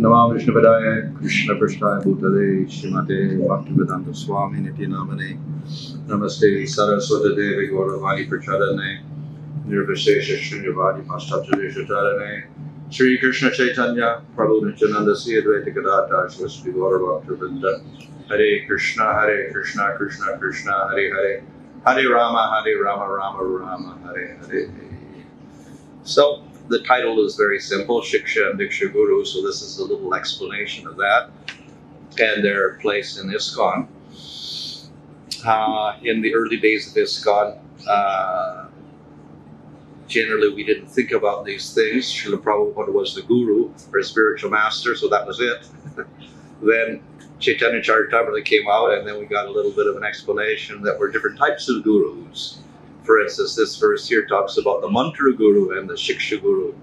Namo Vishnupadaya Krishna Prasthaya Bhutale Srimate Bhaktivedanta Swami Niti Namane Namaste Saraswata Devi Gauravani Prachadane Nirvishesha Shunyavadi Paschatadesha Tarane Sri Krishna Chaitanya Prabhu Nityananda Sri Advaita Gadadhar Swasti Gaura Bhaktivedanta Hare Krishna Krishna Krishna Hare Hare Hare Rama Rama Rama Hare Hare. So the title is very simple, Siksha and Diksha Guru, so this is a little explanation of that and their place in ISKCON. In the early days of ISKCON, generally we didn't think about these things. Srila Prabhupada was the guru or spiritual master, so that was it. Then Chaitanya Charitamrita came out, and then we got a little bit of an explanation that were different types of gurus. For instance, this verse here talks about the mantra guru and the shiksha guru.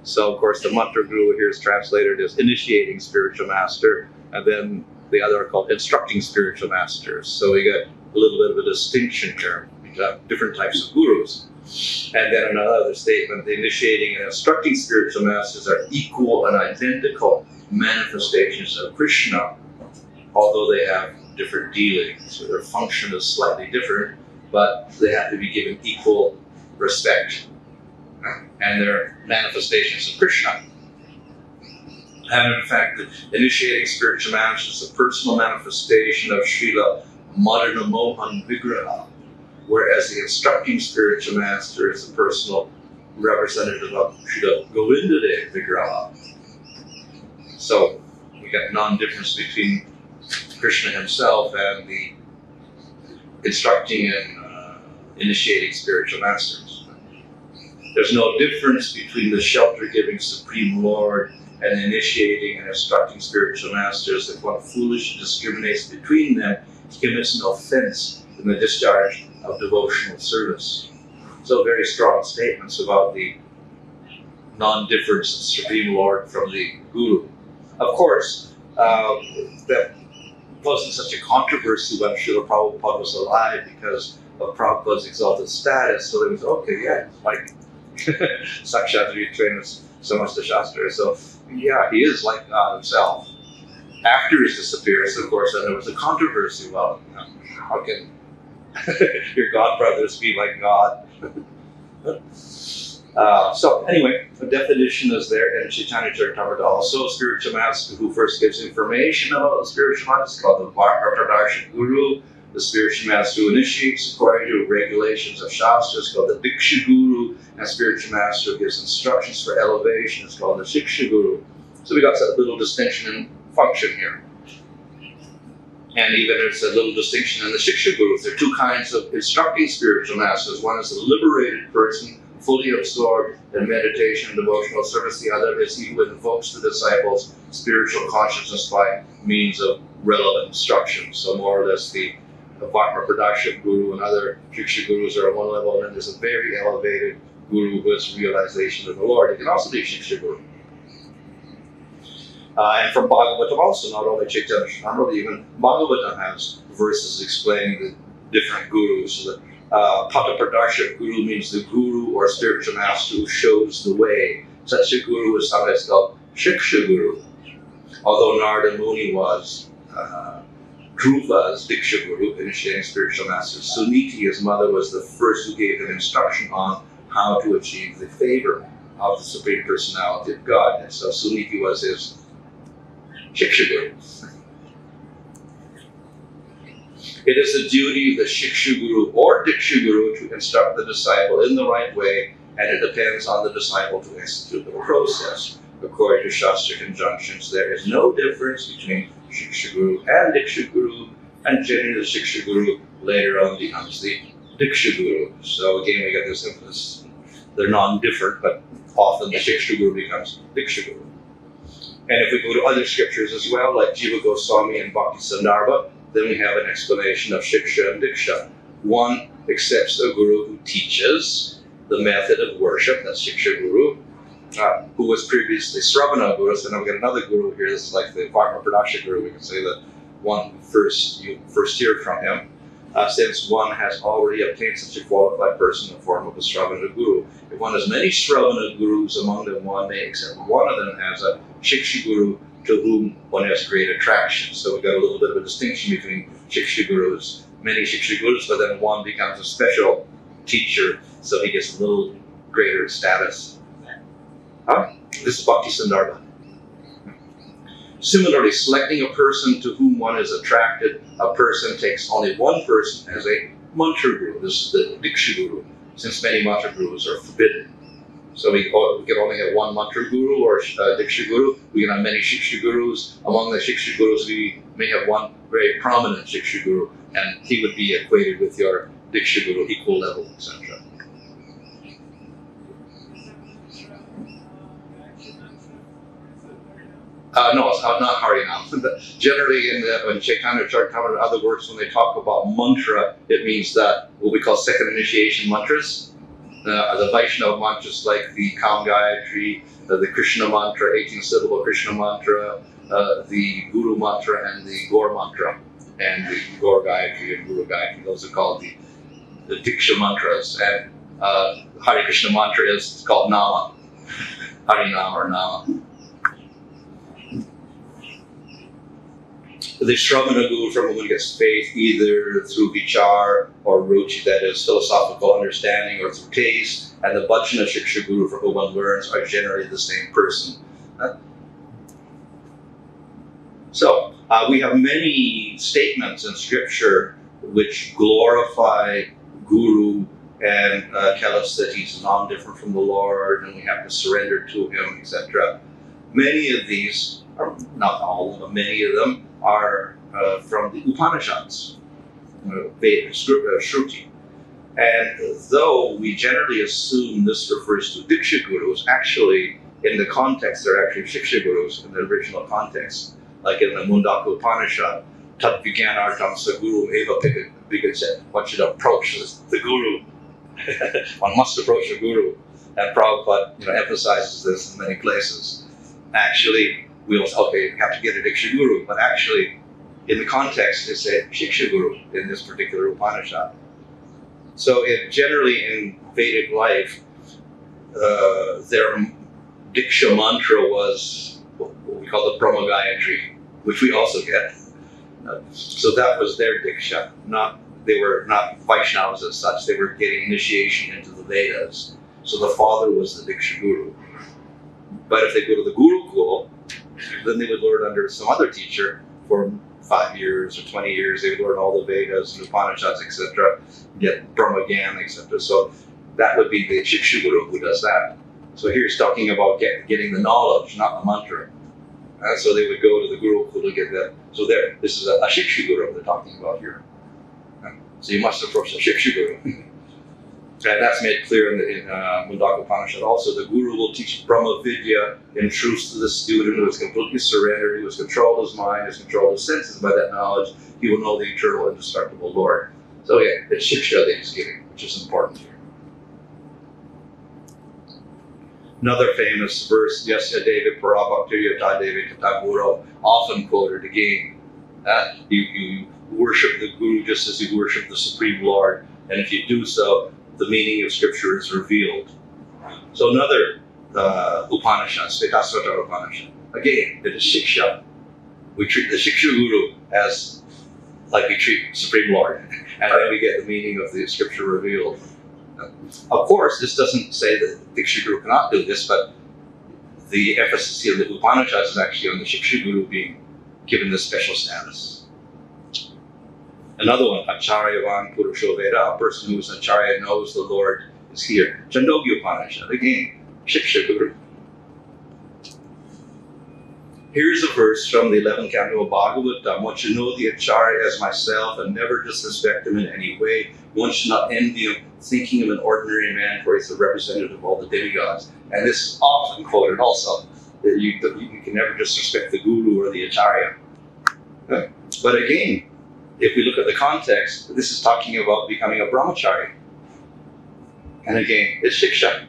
So, of course, the mantra guru here is translated as initiating spiritual master, and then the other are called instructing spiritual masters. So we got a little bit of a distinction here. We got different types of gurus. And then another statement, the initiating and instructing spiritual masters are equal and identical manifestations of Krishna, although they have different dealings, so their function is slightly different, but they have to be given equal respect. And they're manifestations of Krishna. And in fact, the initiating spiritual master is a personal manifestation of Srila Madana Mohan Vigraha, whereas the instructing spiritual master is a personal representative of Srila Govindadev Vigraha. So we got non-difference between Krishna himself and the instructing and initiating spiritual masters. There's no difference between the shelter-giving Supreme Lord and initiating and instructing spiritual masters. If one foolishly discriminates between them, he commits an offense in the discharge of devotional service. So very strong statements about the non-difference of Supreme Lord from the Guru. Of course, that wasn't such a controversy when Srila Prabhupada was alive because of Prabhupada's exalted status. So it was, okay, yeah, like Sakshatri trains Samasta Shastra. So yeah, he is like God himself. After his disappearance, of course, then there was a controversy. Well, how can your God brothers be like God? So anyway, the definition is there in Chaitanya Charitamrita also. A spiritual master who first gives information about the spiritual master is called the Vartadarshik Guru. The spiritual master who initiates according to regulations of Shastra is called the Diksha Guru. And a spiritual master who gives instructions for elevation is called the Siksha Guru. So we got that little distinction in function here. And even there's a little distinction in the Siksha Gurus. There are two kinds of instructing spiritual masters. One is a liberated person, fully absorbed in meditation and devotional service. The other is he who invokes the disciples' spiritual consciousness by means of relevant instruction. So more or less the Bhakti Pradashik Guru and other Shiksha Gurus are on one level, and then there's a very elevated Guru who has realization of the Lord. He can also be Shiksha Guru. And from Bhagavatam also, not only Chaitanya Charitamrita, even Bhagavatam has verses explaining the different gurus. So that Pata Pradashik Guru means the guru or spiritual master who shows the way. Such a guru is sometimes called Shiksha Guru. Although Narada Muni was Dhruva's Diksha Guru, initiating spiritual master, Suniti, his mother, was the first who gave him instruction on how to achieve the favor of the Supreme Personality of God. And so Suniti was his Shiksha Guru. It is the duty of the Shiksha Guru or Diksha Guru to instruct the disciple in the right way, and it depends on the disciple to execute the process. According to Shastra conjunctions, there is no difference between Shiksha Guru and Diksha Guru, and generally the Shiksha Guru later on becomes the Diksha Guru. So again, we get this emphasis. They're non-different, but often the Shiksha Guru becomes Diksha Guru. And if we go to other scriptures as well, like Jiva Goswami and Bhakti Sandarbha, then we have an explanation of Siksha and Diksha. One accepts a guru who teaches the method of worship, that's Siksha Guru, who was previously Sravana Guru. So now we got another guru here. This is like the Bhakti Pradashik Guru. We can say that one you first hear from him. Since one has already obtained such a qualified person in the form of a Sravana Guru. If one has many Sravana gurus, among them one may accept one of them as a Shiksha guru to whom one has great attraction. So we've got a little bit of a distinction between Shiksha gurus, many Shiksha gurus, but then one becomes a special teacher, so he gets a little greater status. Huh? This is Bhakti Sandarbha. Similarly, selecting a person to whom one is attracted, a person takes only one person as a mantra guru. This is the Diksha guru, since many mantra gurus are forbidden. So we can only have one mantra guru or Diksha guru. We can have many Shiksha gurus. Among the Shiksha gurus, we may have one very prominent Shiksha guru, and he would be equated with your Diksha guru, equal level, etc. No, it's not Harinam. Generally, when Chaitanya Charitamrita and other works, when they talk about mantra, it means that what we call second initiation mantras. The Vaishnava mantras like the Kam Gayatri, the Krishna mantra, 18-syllable Krishna mantra, the Guru mantra, and the Gaur mantra, and the Gaur Gayatri and Guru Gayatri. Those are called the Diksha mantras. And Hare Krishna mantra is called Nama, Harinam or Nama. The Shravana guru from whom one gets faith either through vichar or ruchi, that is philosophical understanding, or through taste, and the bhajana shiksha guru from whom one learns are generally the same person. So we have many statements in scripture which glorify guru and tell us that he's non-different from the Lord and we have to surrender to him, etc. Many of these, not all of them, many of them are from the Upanishads, Veda, Shruti. And though we generally assume this refers to Diksha gurus, actually, in the context, they're actually Shiksha gurus in the original context. Like in the Mundaka Upanishad, Tat Vijnanartam Saguru Eva Bhigat, one should approach the guru. One must approach the guru. And Prabhupada emphasizes this in many places. Actually, we have to get a Diksha guru, but actually, in the context, it's a Shiksha guru in this particular Upanishad. So generally in Vedic life, their Diksha mantra was what we call the Brahma Gayatri, which we also get. So that was their Diksha. They were not Vaishnavas as such, they were getting initiation into the Vedas. So the father was the Diksha guru. But if they go to the Gurukul, then they would learn under some other teacher for 5 years or 20 years. They would learn all the Vedas and Upanishads, etc., get Brahma Gyan, etc. So that would be the Shiksha guru who does that. So here he's talking about getting the knowledge, not the mantra. So they would go to the Gurukul to get that. So this is a Shiksha guru they're talking about here. So you must approach the Shiksha guru. And that's made clear in Mundaka Upanishad also. The guru will teach Brahma Vidya in truth to the student who is completely surrendered, who has controlled his mind, has controlled his senses. By that knowledge, he will know the eternal, indestructible Lord. So yeah, it's Shiksha that he's giving, which is important here. Another famous verse, Yasya Devi Parabhakti Yata Devi Tata Guru, often quoted again. You worship the guru just as you worship the Supreme Lord. And if you do so, the meaning of scripture is revealed. So another Upanishad, Svetasvata Upanishad. Again, it is Shiksha. We treat the Shiksha guru as like we treat Supreme Lord. And then we get the meaning of the scripture revealed. Of course, this doesn't say that the Diksha guru cannot do this, but the emphasis here in the Upanishads is actually on the Shiksha guru being given this special status. Another one, Acharyavan Purusho Veda, a person who is Acharya knows the Lord is here. Chandogya Upanishad, again, Shiksha guru. Here's a verse from the 11th canto of Bhagavatam. One should know the Acharya as myself and never disrespect him in any way. One should not envy him, thinking him an ordinary man, for he's the representative of all the demigods. And this is often quoted also, that you can never disrespect the guru or the Acharya. But again, if we look at the context, this is talking about becoming a brahmachari. And again, it's Shiksha.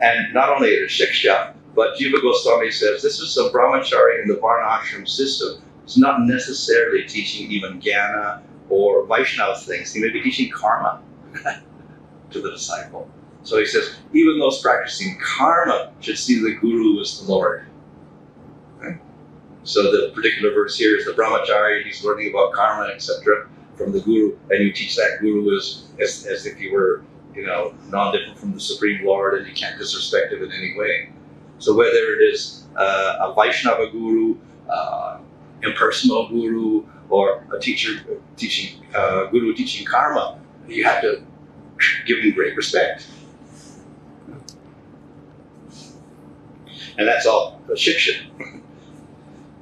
And not only is it Shiksha, but Jiva Goswami says this is a brahmachari in the Varna Ashram system. It's not necessarily teaching even Jnana or Vaishnava things. He may be teaching karma to the disciple. So he says, even those practicing karma should see the Guru as the Lord. Okay? So the particular verse here is the brahmachari, he's learning about karma, etc., from the Guru, and you teach that Guru as if he were, non-different from the Supreme Lord, and you can't disrespect him in any way. So whether it is a Vaishnava Guru, impersonal Guru, or a teacher teaching Guru teaching karma, you have to give him great respect. And that's all the Siksha.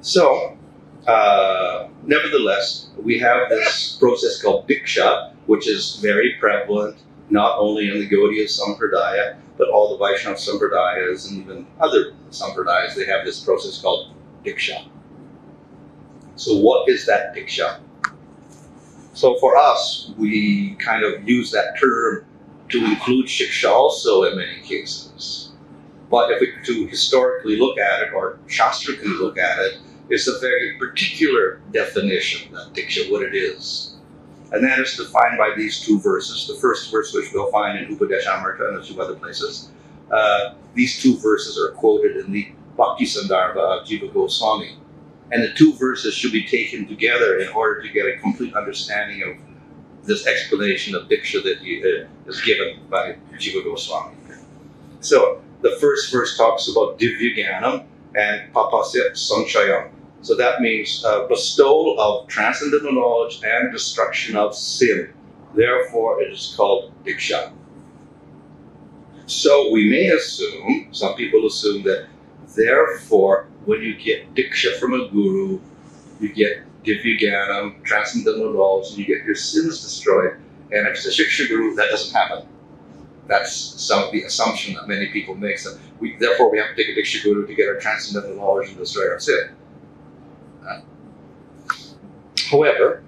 So, nevertheless, we have this process called Diksha, which is very prevalent, not only in the Gaudiya Sampradaya, but all the Vaishnava Sampradayas and even other Sampradayas, they have this process called Diksha. So what is that Diksha? So for us, we kind of use that term to include Siksha also in many cases. But if we were to historically look at it, or shastrically look at it, it's a very particular definition, that Diksha, what it is. And that is defined by these two verses. The first verse, which we'll find in Upadeshamrita and a few other places, these two verses are quoted in the Bhakti Sandarbha of Jiva Goswami. And the two verses should be taken together in order to get a complete understanding of this explanation of Diksha that is given by Jiva Goswami. So, the first verse talks about Divya Jnanam and Papasya Sanchayam. So that means bestowal of transcendental knowledge and destruction of sin. Therefore, it is called Diksha. So we may assume, some people assume that, therefore, when you get Diksha from a Guru, you get Divya Jnanam, transcendental knowledge, and you get your sins destroyed. And if it's a Siksha Guru, that doesn't happen. That's the assumption that many people make. So therefore, we have to take a Diksha Guru to get our transcendental knowledge and destroy our sin. However,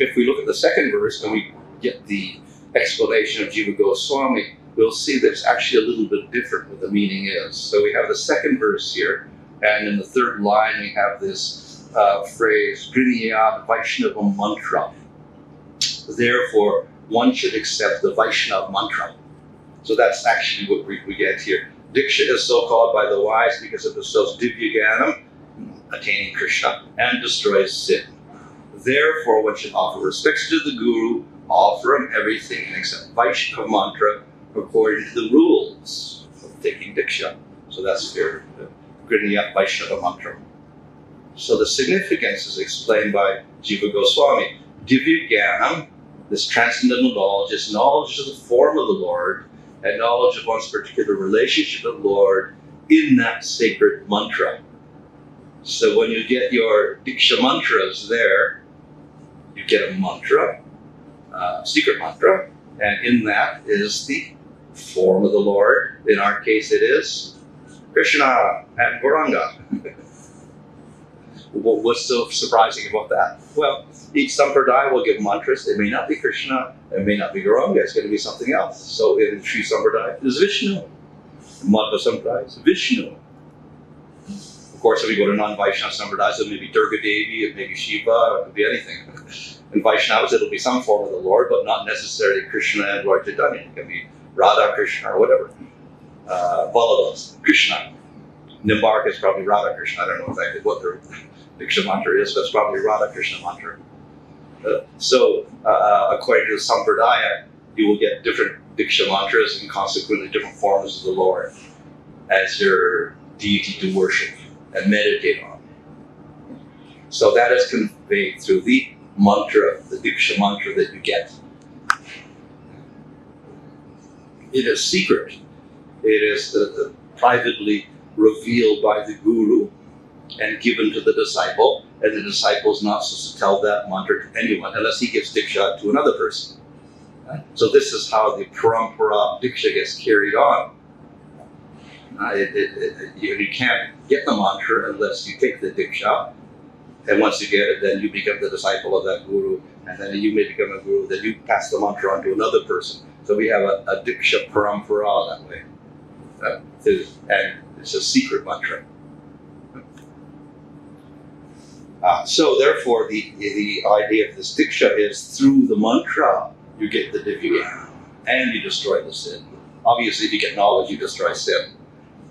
if we look at the second verse and we get the explanation of Jiva Goswami, we'll see that it's actually a little bit different what the meaning is. So we have the second verse here, and in the third line we have this phrase, Griniyat Vaishnava Mantra. Therefore, one should accept the Vaishnava mantra. So that's actually what we get here. Diksha is so called by the wise because it bestows Divya Jnanam, attaining Krishna, and destroys sin. Therefore, one should offer respects to the Guru, offer him everything, and accept Vaishnava mantra according to the rules of taking Diksha. So that's your Griniyat Vaishnava mantra. So the significance is explained by Jiva Goswami. Divya Jnanam, this transcendental knowledge, is knowledge of the form of the Lord, and knowledge of one's particular relationship with the Lord in that sacred mantra. So when you get your Diksha mantras there, you get a mantra, secret mantra, and in that is the form of the Lord. In our case, it is Krishna and Gauranga. What's so surprising about that? Well, each Sampradaya will give mantras. It may not be Krishna, it may not be Gauranga, it's going to be something else. So in Sri Sampradaya, it is Vishnu. In Madhva Sampradaya, it's Vishnu. Of course, if we go to non-Vaishnava Sampradayas, it may be Durga Devi, it may be Shiva, it could be anything. In Vaishnavas, it'll be some form of the Lord, but not necessarily Krishna and Lord Chaitanya. It can be Radha Krishna or whatever. Balabas, Krishna. Nimbark is probably Radha Krishna. I don't know exactly what their Diksha mantra is, but it's probably Radha Krishna mantra. According to the Sampradaya, you will get different Diksha mantras and consequently different forms of the Lord as your deity to worship and meditate on. So that is conveyed through the mantra, the Diksha mantra that you get. It is secret. It is privately revealed by the Guru and given to the disciple, and the disciple is not supposed to tell that mantra to anyone unless he gives Diksha to another person. So this is how the parampara Diksha gets carried on. You can't get the mantra unless you take the Diksha, and once you get it, then you become the disciple of that Guru, and then you may become a Guru, then you pass the mantra on to another person. So we have a Diksha parampara that way. And it's a secret mantra. So therefore, the idea of this Diksha is through the mantra, you get the Divya Jnana, and you destroy the sin. Obviously, if you get knowledge, you destroy sin.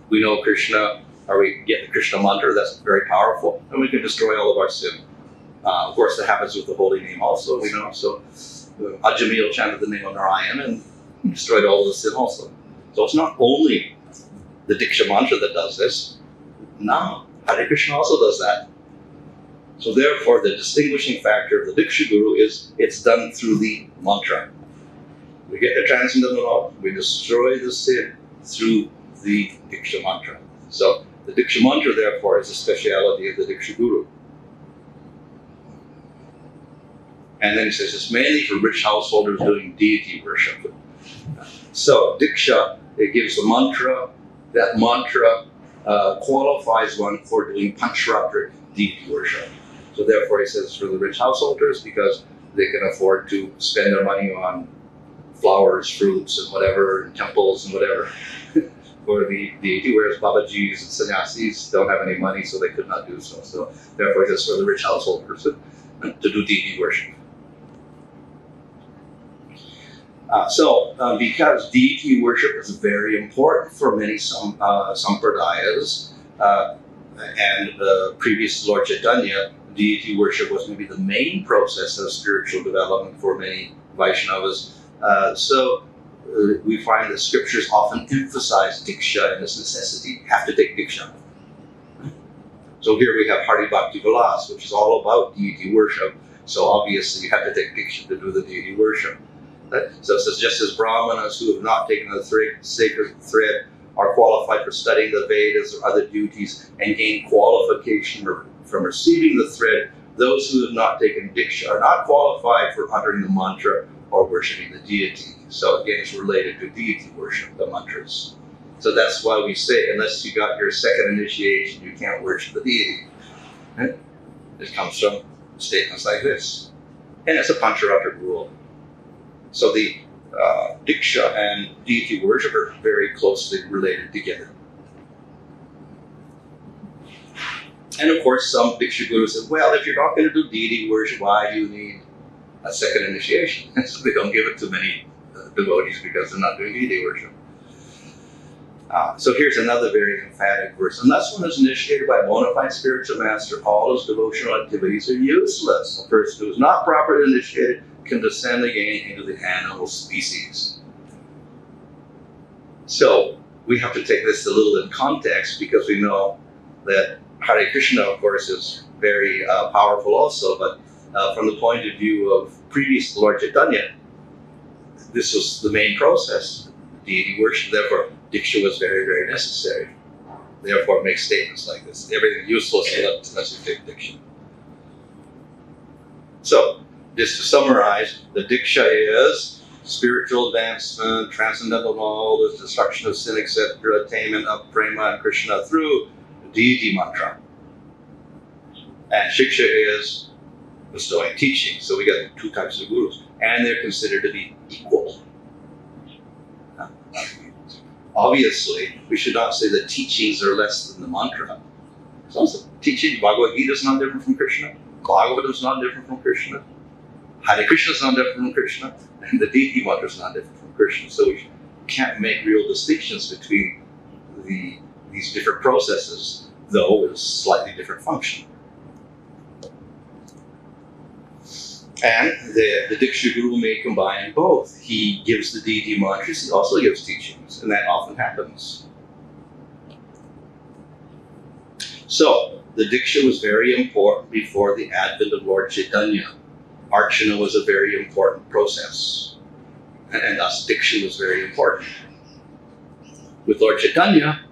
We know Krishna, or we get the Krishna mantra, that's very powerful, and we can destroy all of our sin. Of course, that happens with the holy name also, we know. So, Ajamil chanted the name of Narayan and destroyed all of the sin also. So it's not only the Diksha mantra that does this. No, Hare Krishna also does that. So therefore, the distinguishing factor of the Diksha Guru is it's done through the mantra. We get the transcendental law, we destroy the sin through the Diksha mantra. So the Diksha mantra, therefore, is a speciality of the Diksha Guru. And then he says it's mainly for rich householders doing deity worship. So Diksha, it gives a mantra. That mantra qualifies one for doing pancharatric deity worship. So therefore he says it's for the rich householders because they can afford to spend their money on flowers, fruits, and whatever, and temples and whatever for the deity, whereas Babajis and sannyasis don't have any money, so they could not do so. So therefore he says for the rich householders to do deity worship. Because deity worship is very important for many sampradayas, and previous to Lord Chaitanya, deity worship was maybe the main process of spiritual development for many Vaishnavas. We find that scriptures often emphasize Diksha and this necessity. You have to take Diksha. So here we have Hari Bhakti Vilas, which is all about deity worship. So obviously you have to take Diksha to do the deity worship. So it says, just as Brahmanas who have not taken the sacred thread are qualified for studying the Vedas or other duties and gain qualification from receiving the thread, those who have not taken Diksha are not qualified for uttering the mantra or worshipping the deity. So again, it's related to deity worship, the mantras. So that's why we say, unless you got your second initiation, you can't worship the deity. It comes from statements like this. And it's a pancharatric rule. So the Diksha and deity worship are very closely related together. And of course, some Diksha gurus say, well, if you're not going to do deity worship, why do you need a second initiation? So they don't give it to many devotees because they're not doing deity worship. So here's another very emphatic verse. Unless one is initiated by a bona fide spiritual master, all his devotional activities are useless. A person who is not properly initiated can descend again into the animal species. So we have to take this a little in context because we know that Hare Krishna, of course, is very powerful also, but from the point of view of previous Lord Chaitanya, this was the main process, deity worship. Therefore, Diksha was very, very necessary. Therefore, make statements like this. Everything useless unless you take Diksha. So, just to summarize, the Diksha is spiritual advancement, transcendental knowledge, destruction of sin, etc., attainment of Prema and Krishna through deity mantra. And Siksha is bestowing teaching. So we got two types of gurus. And they're considered to be equal. Obviously, we should not say that teachings are less than the mantra. So teaching, Bhagavad Gita is not different from Krishna. Bhagavatam is not different from Krishna. Hare Krishna is not different from Krishna. And the deity mantra is not different from Krishna. So we can't make real distinctions between these different processes, though with a slightly different function. And the Diksha Guru may combine both. He gives the deity mantras, he also gives teachings, and that often happens. So, the Diksha was very important before the advent of Lord Chaitanya. Archana was a very important process, and thus Diksha was very important. With Lord Chaitanya,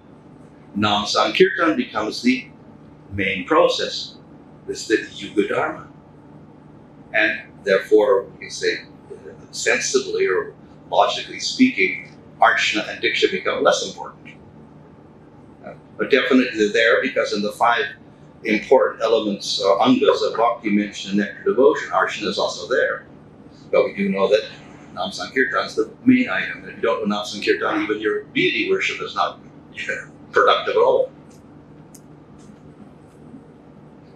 Nam Sankirtan becomes the main process. This is the Yuga Dharma. And therefore, we can say, sensibly or logically speaking, Archana and Diksha become less important. But definitely they're there because in the 5 important elements or angas of bhakti mentioned in Nectar Devotion, Archana is also there. But we do know that Nam Sankirtan is the main item. And if you don't know Nam Sankirtan, even your deity worship is not productive at all.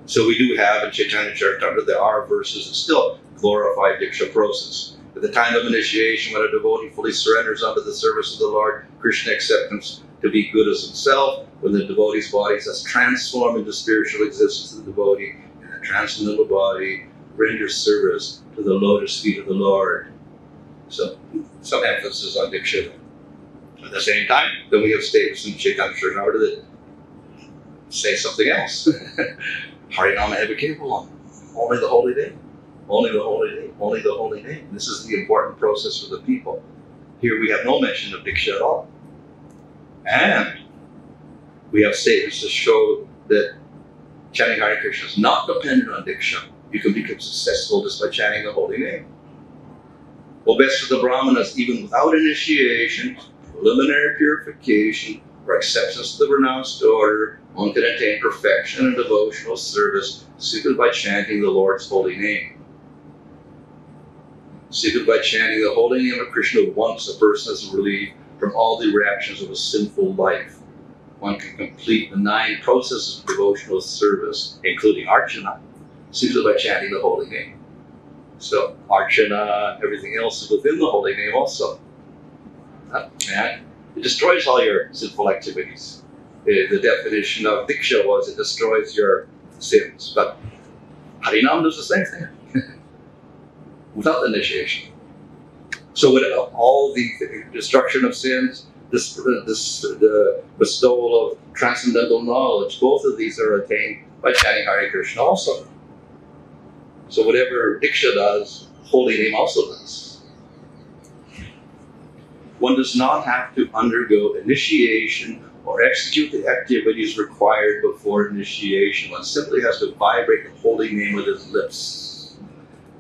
So we do have in Chaitanya Charitamrita, there are verses that still glorify Diksha process. At the time of initiation, when a devotee fully surrenders unto the service of the Lord, Krishna accepts him to be good as himself. When the devotee's body is transformed into spiritual existence of the devotee, and the transcendental body renders service to the lotus feet of the Lord. So, some emphasis on Diksha. At the same time, then we have statements in Chaitanya Charitamrita that say something else. Harinama Evakevalam. Only the holy name. Only the holy name. Only the holy name. This is the important process for the people. Here we have no mention of Diksha at all. And we have statements to show that chanting Hare Krishna is not dependent on Diksha. You can become successful just by chanting the holy name. Well, best for the Brahmanas, even without initiation, preliminary purification, or acceptance of the renounced order, one can attain perfection in devotional service simply by chanting the Lord's holy name. Simply by chanting the holy name of Krishna once, a person is relieved from all the reactions of a sinful life. One can complete the 9 processes of devotional service, including Archana, simply by chanting the holy name. So Archana, everything else is within the holy name also. And it destroys all your sinful activities. The definition of Diksha was it destroys your sins. But Harinam does the same thing without initiation. So with all the destruction of sins, the bestowal of transcendental knowledge, both of these are attained by chanting Hare Krishna also. So whatever Diksha does, holy name also does. One does not have to undergo initiation or execute the activities required before initiation. One simply has to vibrate the holy name with his lips.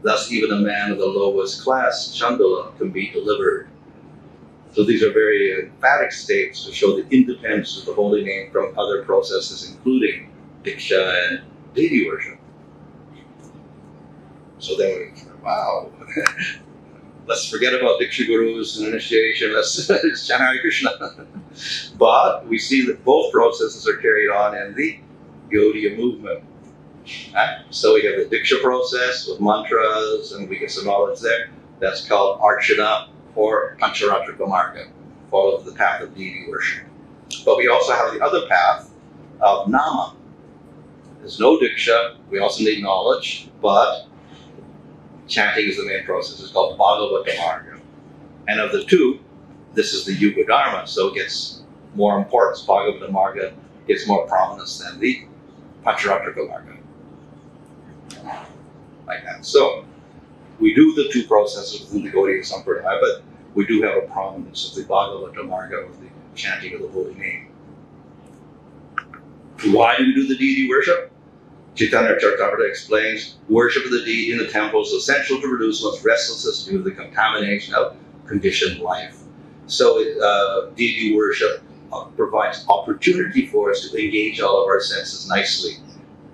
Thus, even a man of the lowest class, Chandala, can be delivered. So these are very emphatic statements to show the independence of the holy name from other processes, including Diksha and deity worship. So then we, wow, let's forget about Diksha Gurus and initiation, let's chant Hare Krishna. But we see that both processes are carried on in the Gaudiya movement. So we have the Diksha process with mantras, and we get some knowledge there. That's called Archana or Pancharatrika Marga, follow the path of deity worship. But we also have the other path of Nama. There's no Diksha, we also need knowledge, but chanting is the main process. It's called Bhagavata Marga. And of the two, this is the Yuga Dharma, so it gets more importance. Bhagavata Marga gets more prominence than the Pancharatrika Marga. Like that. So, we do the 2 processes within the Gaudiya Sampradaya, but we do have a prominence of the Bhagavata Marga with the chanting of the holy name. Why do we do the deity worship? Chaitanya Charitamrita explains, worship of the deity in the temple is essential to reduce one's restlessness due to the contamination of conditioned life. So deity worship provides opportunity for us to engage all of our senses nicely.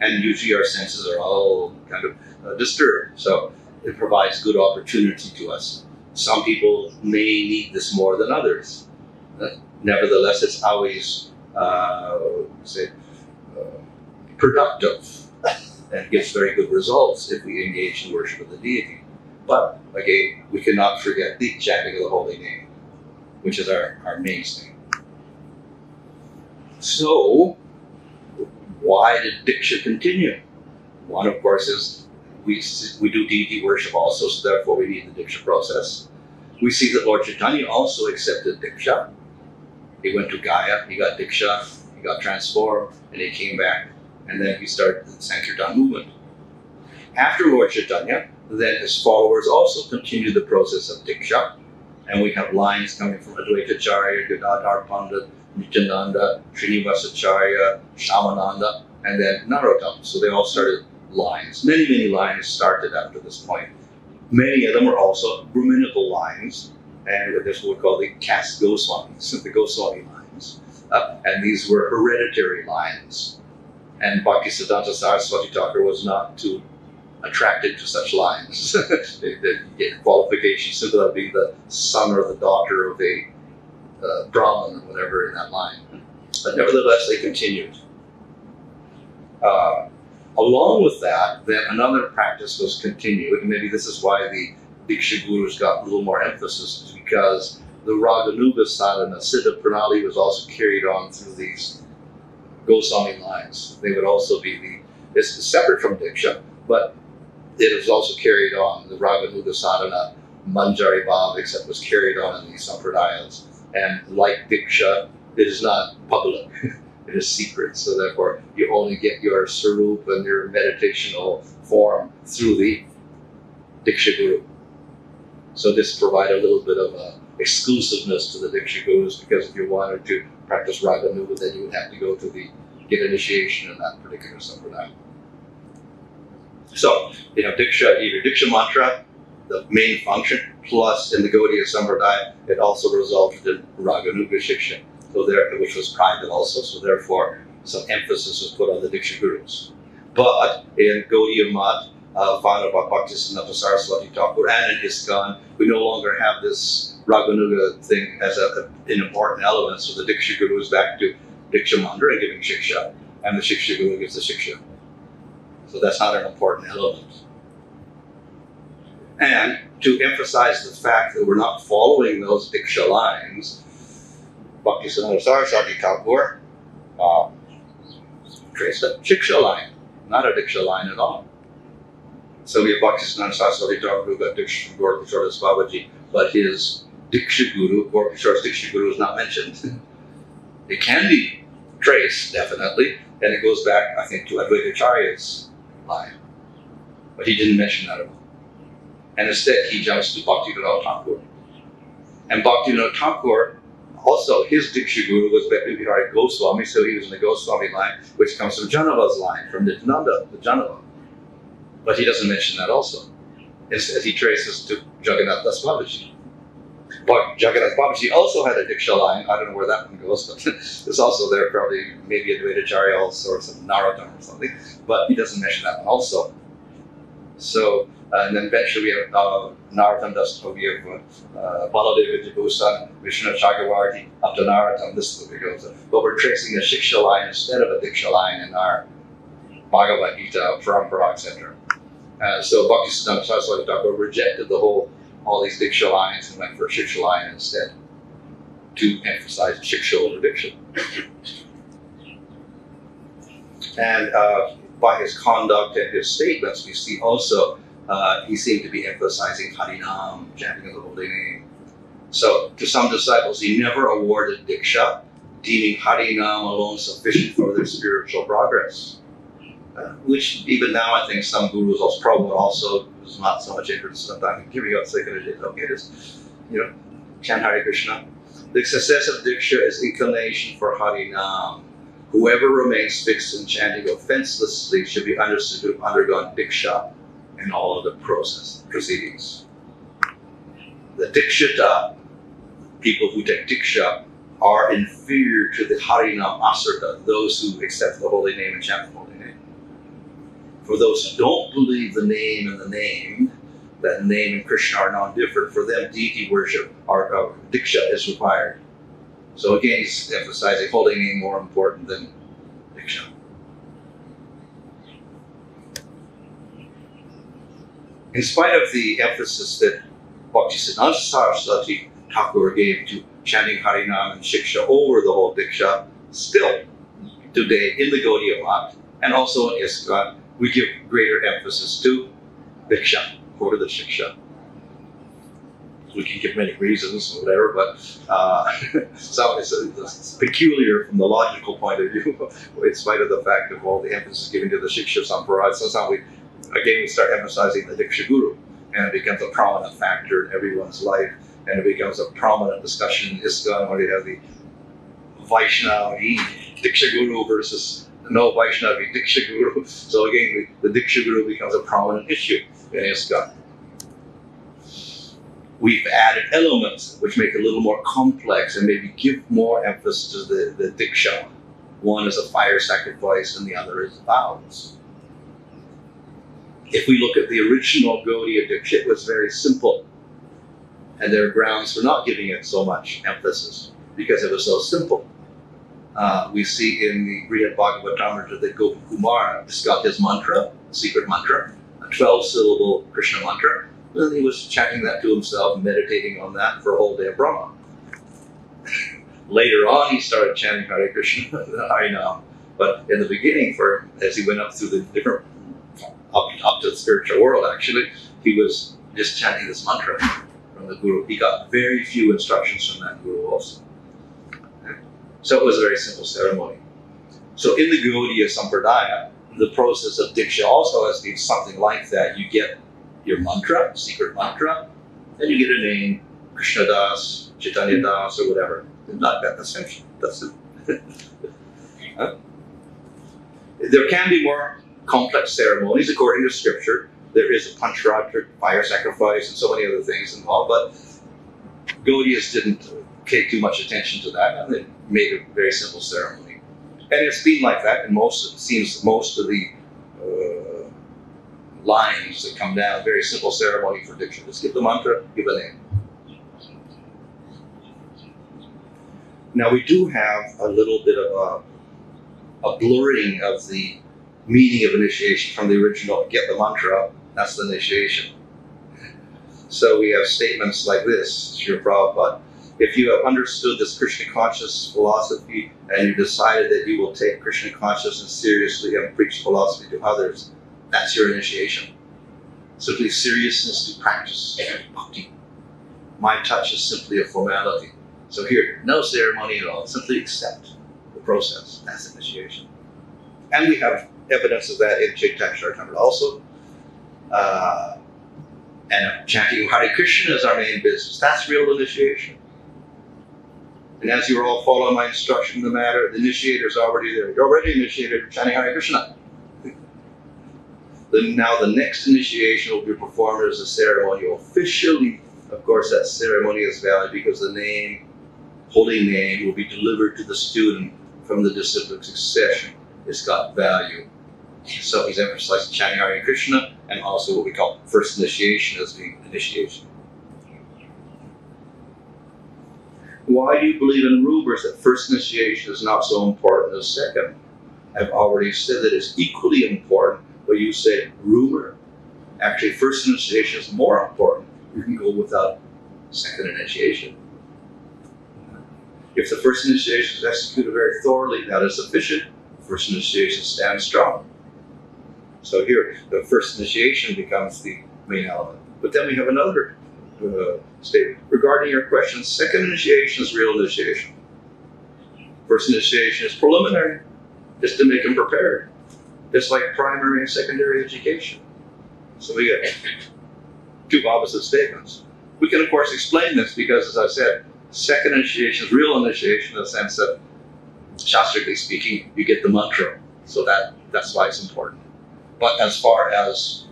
And usually our senses are all kind of disturbed. So it provides good opportunity to us. Some people may need this more than others. Nevertheless, it's always, productive and gives very good results if we engage in worship of the deity. But again, we cannot forget the chanting of the holy name, which is our mainstay. So, why did Diksha continue? One, of course, is we do deity worship also, so therefore we need the Diksha process. We see that Lord Chaitanya also accepted Diksha. He went to Gaya, he got Diksha, he got transformed, and he came back. And then he started the Sankirtan movement. After Lord Chaitanya, then his followers also continued the process of Diksha. And we have lines coming from Advaitacharya, Gadadhar Pandit, Nityananda, Srinivasacharya, Shamananda, and then Narottam. So they all started lines. Many, many lines started after this point. Many of them were also Brahminical lines. And this is what we call the caste Goswamis, the Goswami lines. And these were hereditary lines. And Bhaktisiddhanta Saraswati Thakur was not too attracted to such lines. The qualification simply to be the son or the daughter of a Brahmin or whatever in that line. But nevertheless, they continued. Along with that, then another practice was continued, and maybe this is why the Diksha Gurus got a little more emphasis because the Raganuga sadhana, Siddha Pranali, was also carried on through these Goswami lines. They would also be it's separate from Diksha, but it was also carried on. The Raganuga sadhana, Manjari Bhav, except was carried on in these sampradayas. And like Diksha, it is not public. It is secret. So therefore, you only get your sarup and your meditational form through the Diksha Guru. So this provided a little bit of exclusiveness to the Diksha Gurus, because if you wanted to practice Raganuga, then you would have to go to get initiation in that particular sampradaya. So you have Diksha, either Diksha mantra, the main function, plus in the Gaudiya Sampradaya, it also resulted in Raganuga Shiksha, so there, which was private also, so therefore some emphasis was put on the Diksha Gurus. But in Gaudiya Mat, founded by Bhaktisiddhanta Saraswati Thakur, and in ISKCON, we no longer have this Raganuga thing as an important element, so the Diksha Guru is back to Diksha mantra and giving Shiksha, and the Shiksha Guru gives the Shiksha. So that's not an important element. And to emphasize the fact that we're not following those Diksha lines, Bhaktisiddhanta Saraswati Thakur traced a Shiksha line, not a Diksha line at all. So we have Bhaktisiddhanta Saraswati Thakur who got Diksha from Gaura Das Babaji, but his Diksha Guru, Gaura Diksha Guru, is not mentioned. It can be traced, definitely, and it goes back, I think, to Advaita Acharya's line. But he didn't mention that at all. And instead, he jumps to Bhaktivinoda Thakur. And Bhaktivinoda Thakur, also, his Diksha Guru was Bihari Goswami, so he was in the Goswami line, which comes from Janava's line, from Nityananda, the Janava. But he doesn't mention that also. Instead, he traces to Jagannath Das Babaji. But Jagannath Babaji also had a Diksha line. I don't know where that one goes, but it's also there, probably maybe Advaita Acharya also, or some Narottam or something. But he doesn't mention that one also. So, and then eventually we have Narottam Das, we have Baladeva Jibhusan, Vishnu Chakravarti, up to Narottam. This is what we go to. But we're tracing a Shiksha line instead of a Diksha line in our Bhagavad Gita, Parampara, etc. So Bhaktisiddhanta Saraswati Thakur rejected all these Diksha lines and went for a Shiksha line instead, to emphasize Shiksha over Diksha. And by his conduct and his statements, we see also he seemed to be emphasizing Harinam, chanting of the holy name. So to some disciples, he never awarded Diksha, deeming Harinam alone sufficient for their spiritual progress. Which even now I think some gurus, also Prabhupada also was not so much interested in giving out sacred days. Okay, just chant Hare Krishna. The success of Diksha is inclination for Harinam. Whoever remains fixed in chanting offenselessly should be understood to have undergone Diksha in all of the proceedings. The Dikshita, people who take Diksha, are inferior to the Harinam Asarta, those who accept the holy name and chant the holy name. For those who don't believe the name and the name, that name and Krishna are non-different, for them deity worship or Diksha is required. So again, he's emphasizing holy name more important than Diksha. In spite of the emphasis that Bhaktisiddhanta Saraswati Thakur gave to chanting Harinam and Shiksha over the whole Diksha, still today in the Gaudiya Math and also in ISKCON, we give greater emphasis to Diksha over the Shiksha. We can give many reasons or whatever, but so it's peculiar from the logical point of view, in spite of the fact of all the emphasis given to the Shiksha Sampradaya. So somehow we start emphasizing the Diksha Guru, and it becomes a prominent factor in everyone's life, and it becomes a prominent discussion in ISKCON where you have the Vaishnavi Diksha Guru versus no Vaishnavi Diksha Guru. So again, the Diksha Guru becomes a prominent issue in ISKCON. We've added elements which make it a little more complex and maybe give more emphasis to the Diksha. One is a fire sacrifice and the other is vows. If we look at the original Gaudiya Diksha, it was very simple. And there are grounds for not giving it so much emphasis because it was so simple. We see in the Brihad Bhagavatamrita that Gopakumar just got his mantra, secret mantra, a 12-syllable Krishna mantra, And he was chanting that to himself, meditating on that for a whole day of Brahma. Later on, he started chanting Hare Krishna, Hare Nam. But in the beginning, as he went up through the different, up to the spiritual world, actually, he was just chanting this mantra from the Guru. He got very few instructions from that Guru also. So it was a very simple ceremony. So in the Gaudiya Sampradaya, the process of Diksha also has been something like that. You get your mantra, secret mantra, then you get a name, Krishna Das, Chaitanya Das, or whatever. Not that essential. That's it. There can be more complex ceremonies according to scripture. There is a Pancharatra, fire sacrifice, and so many other things involved, but Gaudiyas didn't pay too much attention to that, and they made a very simple ceremony. And it's been like that in most of the lines that come down. Very simple ceremony for Diksha. Just give the mantra, give a name. Now we do have a little bit of a blurring of the meaning of initiation from the original. Get the mantra, that's the initiation. So we have statements like this, Srila Prabhupada. If you have understood this Krishna conscious philosophy and you decided that you will take Krishna consciousness seriously and preach philosophy to others, that's your initiation. Simply seriousness to practice bhakti. My touch is simply a formality. So here, no ceremony at all. Simply accept the process. That's initiation. And we have evidence of that in Chaitanya Charitamrita also. And chanting Hare Krishna is our main business. That's real initiation. And as you are all following my instruction in the matter, the initiator is already there. You're already initiated chanting Hare Krishna. Now the next initiation will be performed as a ceremony. Officially, of course, that ceremony is valid because the name, holy name, will be delivered to the student from the disciplic succession. It's got value. So he's emphasizing chanting Hare Krishna and also what we call first initiation as being initiation. Why do you believe in rumors that first initiation is not so important as second? I've already said that it's equally important, but you say rumor. Actually, first initiation is more important. You can go without second initiation. If the first initiation is executed very thoroughly, that is sufficient. First initiation stands strong. So here, the first initiation becomes the main element. But then we have another statement. Regarding your question, second initiation is real initiation. First initiation is preliminary, just to make them prepared. Just like primary and secondary education. So we get two opposite statements. We can, of course, explain this because, as I said, second initiation is real initiation in the sense that, shastrically speaking, you get the mantra. So that's why it's important. But as far as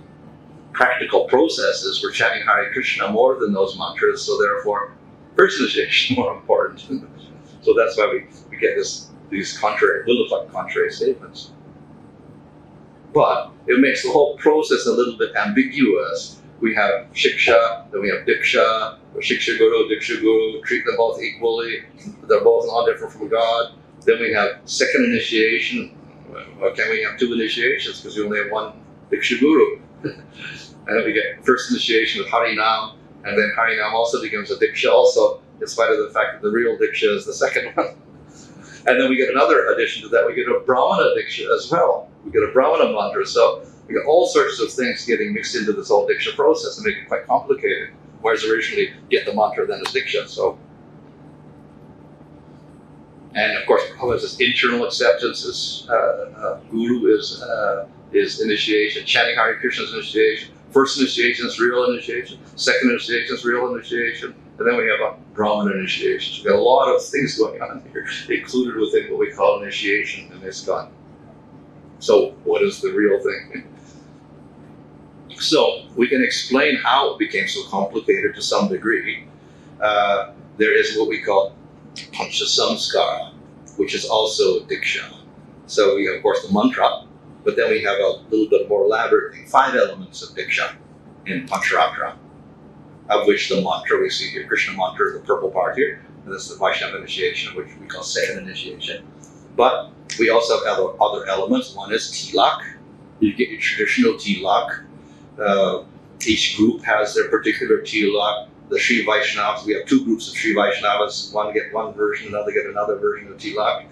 practical processes, we're chanting Hare Krishna more than those mantras, so therefore, first initiation is more important. So that's why we get these contrary, vilified contrary statements. But it makes the whole process a little bit ambiguous. We have Siksha, then we have Diksha, or Siksha Guru, Diksha Guru, treat them both equally. They're both not different from God. Then we have second initiation. Well, can we have two initiations? Because we only have one Diksha Guru. And then we get first initiation with Hare Nam, and then Hare Nam also becomes a Diksha also, in spite of the fact that the real Diksha is the second one. And then we get another addition to that, we get a Brahmana Diksha as well. We get a Brahmana mantra, so we get all sorts of things getting mixed into this whole Diksha process and make it quite complicated. Whereas originally, get the mantra, then it's Diksha, so. And of course, Prabhupada says internal acceptance is, Guru is initiation, chanting Hare Krishna is initiation, first initiation is real initiation, second initiation is real initiation, and then we have a Brahmana initiation. So we've got a lot of things going on here, included within what we call initiation in ISKCON. So what is the real thing? So we can explain how it became so complicated to some degree. There is what we call Pancha Samskara, which is also Diksha. So we have, of course, the mantra, but then we have a little bit more elaborate thing, 5 elements of Diksha in Pancharatra, of which the mantra we see here, Krishna mantra, the purple part here, and this is the Vaishnava initiation, which we call second initiation. But we also have other elements. One is tilak. You get your traditional tilak. Each group has their particular tilak. The Sri Vaishnavas, we have two groups of Sri Vaishnavas. One get one version, another get another version of tilak.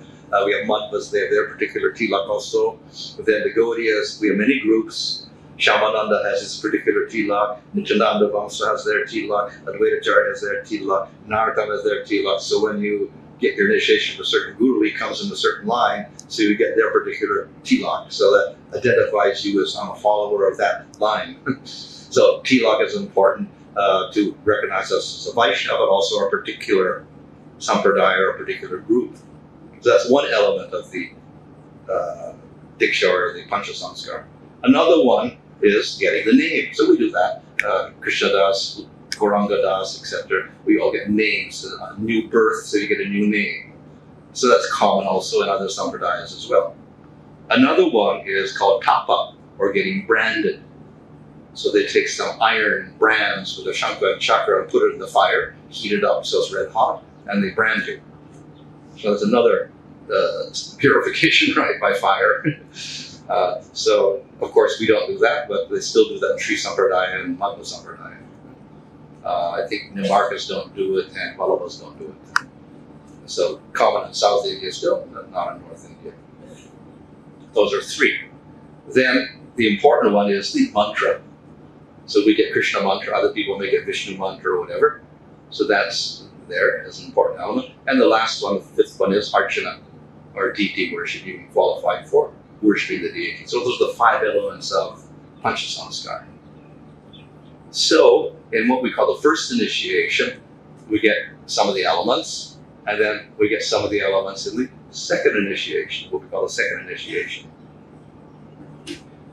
We have Madhvas, they have their particular tilak also. Then the Gaudiyas, we have many groups. Shyamananda has his particular tilak. Nityananda Vamsa has their tilak. Advaitacharya has their tilak. Narottam has their tilak. So when you get your initiation from a certain guru, he comes in a certain line, so you get their particular tilak. So that identifies you as I'm a follower of that line. So tilak is important to recognize us as a Vaishnava, but also our particular sampradaya or a particular group. So that's one element of the Diksha or the Pancha Samskar. Another one is getting the name. So we do that. Krishna Das, Gauranga Das, etc. We all get names. New birth, so you get a new name. So that's common also in other sampradayas as well. Another one is called tapa, or getting branded. So they take some iron brands with a shankha and chakra and put it in the fire, heat it up so it's red hot, and they brand you. So that's another purification, right, by fire. So, of course, we don't do that, but they still do that in Sri Sampradaya and Madhva Sampradaya. I think Nimarkas don't do it and Vallabhas don't do it. So, common in South India still, but not in North India. Those are three. Then, the important one is the mantra. So we get Krishna mantra, other people may get Vishnu mantra or whatever. So that's there as an important element. And the last one, the fifth one, is Archana, or deity worship, you can qualify for worshiping the deity. So those are the five elements of Pancha Samskar. So, in what we call the first initiation, we get some of the elements, and then we get some of the elements in the second initiation, what we call the second initiation.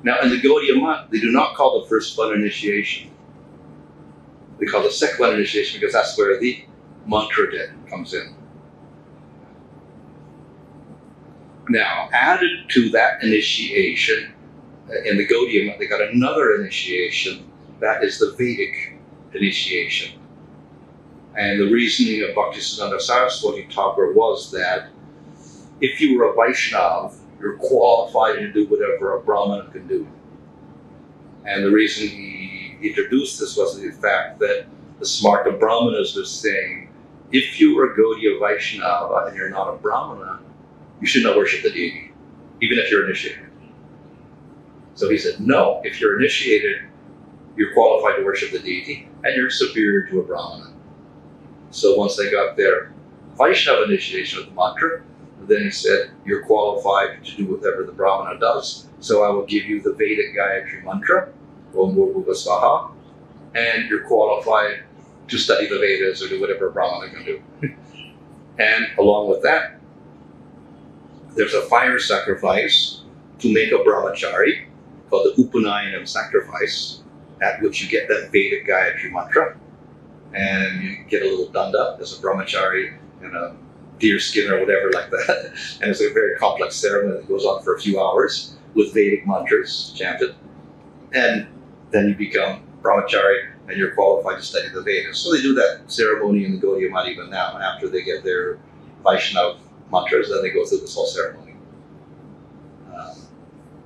Now, in the Gaudiya Math, they do not call the first one initiation. They call the second one initiation because that's where the mantra comes in. Now, added to that initiation, in the Gaudiya Math, they got another initiation, that is the Vedic initiation. And the reasoning of Bhaktisiddhanta Saraswati Thakur was that if you were a Vaishnava, you're qualified to do whatever a Brahmana can do. And the reason he introduced this was the fact that the Smarta Brahmanas were saying, if you were a Gaudiya Vaishnava and you're not a Brahmana, you should not worship the deity, even if you're initiated. So he said, no, if you're initiated, you're qualified to worship the deity, and you're superior to a Brahmana. So once they got their Vaishnava initiation with the mantra, then he said, you're qualified to do whatever the Brahmana does. So I will give you the Vedic Gayatri mantra, Om Bhurvubhuva Svaha, and you're qualified to study the Vedas or do whatever a Brahmana can do. And along with that, there's a fire sacrifice to make a brahmachari called the Upanayanam sacrifice, at which you get that Vedic Gayatri mantra, and you get a little danda as a brahmachari in a deer skin or whatever like that. And it's a very complex ceremony that goes on for a few hours with Vedic mantras chanted. And then you become brahmachari and you're qualified to study the Vedas. So they do that ceremony in the Gaudiya Math even now. After they get their Vaishnava mantras, then they go through this whole ceremony.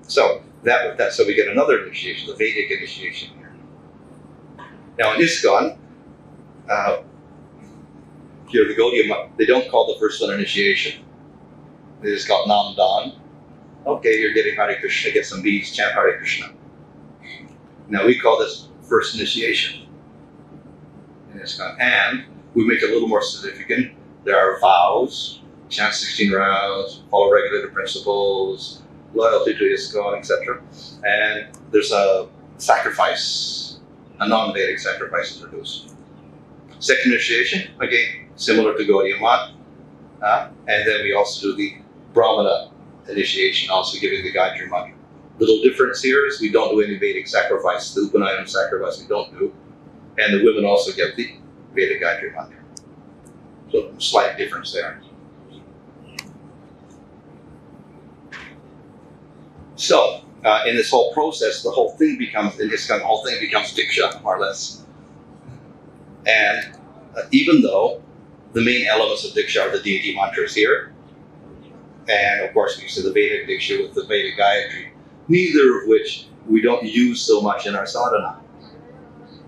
So we get another initiation, the Vedic initiation here. Now in ISKCON, here the Gaudiya Math, they don't call the first one initiation. They just call Nam Dan. Okay, you're getting Hare Krishna, get some beads, chant Hare Krishna. Now we call this first initiation in ISKCON. And we make it a little more significant. There are vows, chant 16 rounds, follow regulated principles, loyalty to ISKCON, etc. And there's a sacrifice, a non-Vedic sacrifice introduced. Second initiation, again, similar to Gaudiya Math. And then we also do the Brahmana initiation, also giving the Gayatri mantra. Little difference here is we don't do any Vedic sacrifice. The Upanayanam sacrifice we don't do. And the women also get the Vedic Gayatri mantra. So slight difference there. So in this whole process, the whole thing becomes, in ISKCON, the whole thing becomes Diksha, more or less. And even though the main elements of Diksha are the deity mantras here, and of course we see the Vedic Diksha with the Vedic Gayatri, neither of which we don't use so much in our sadhana.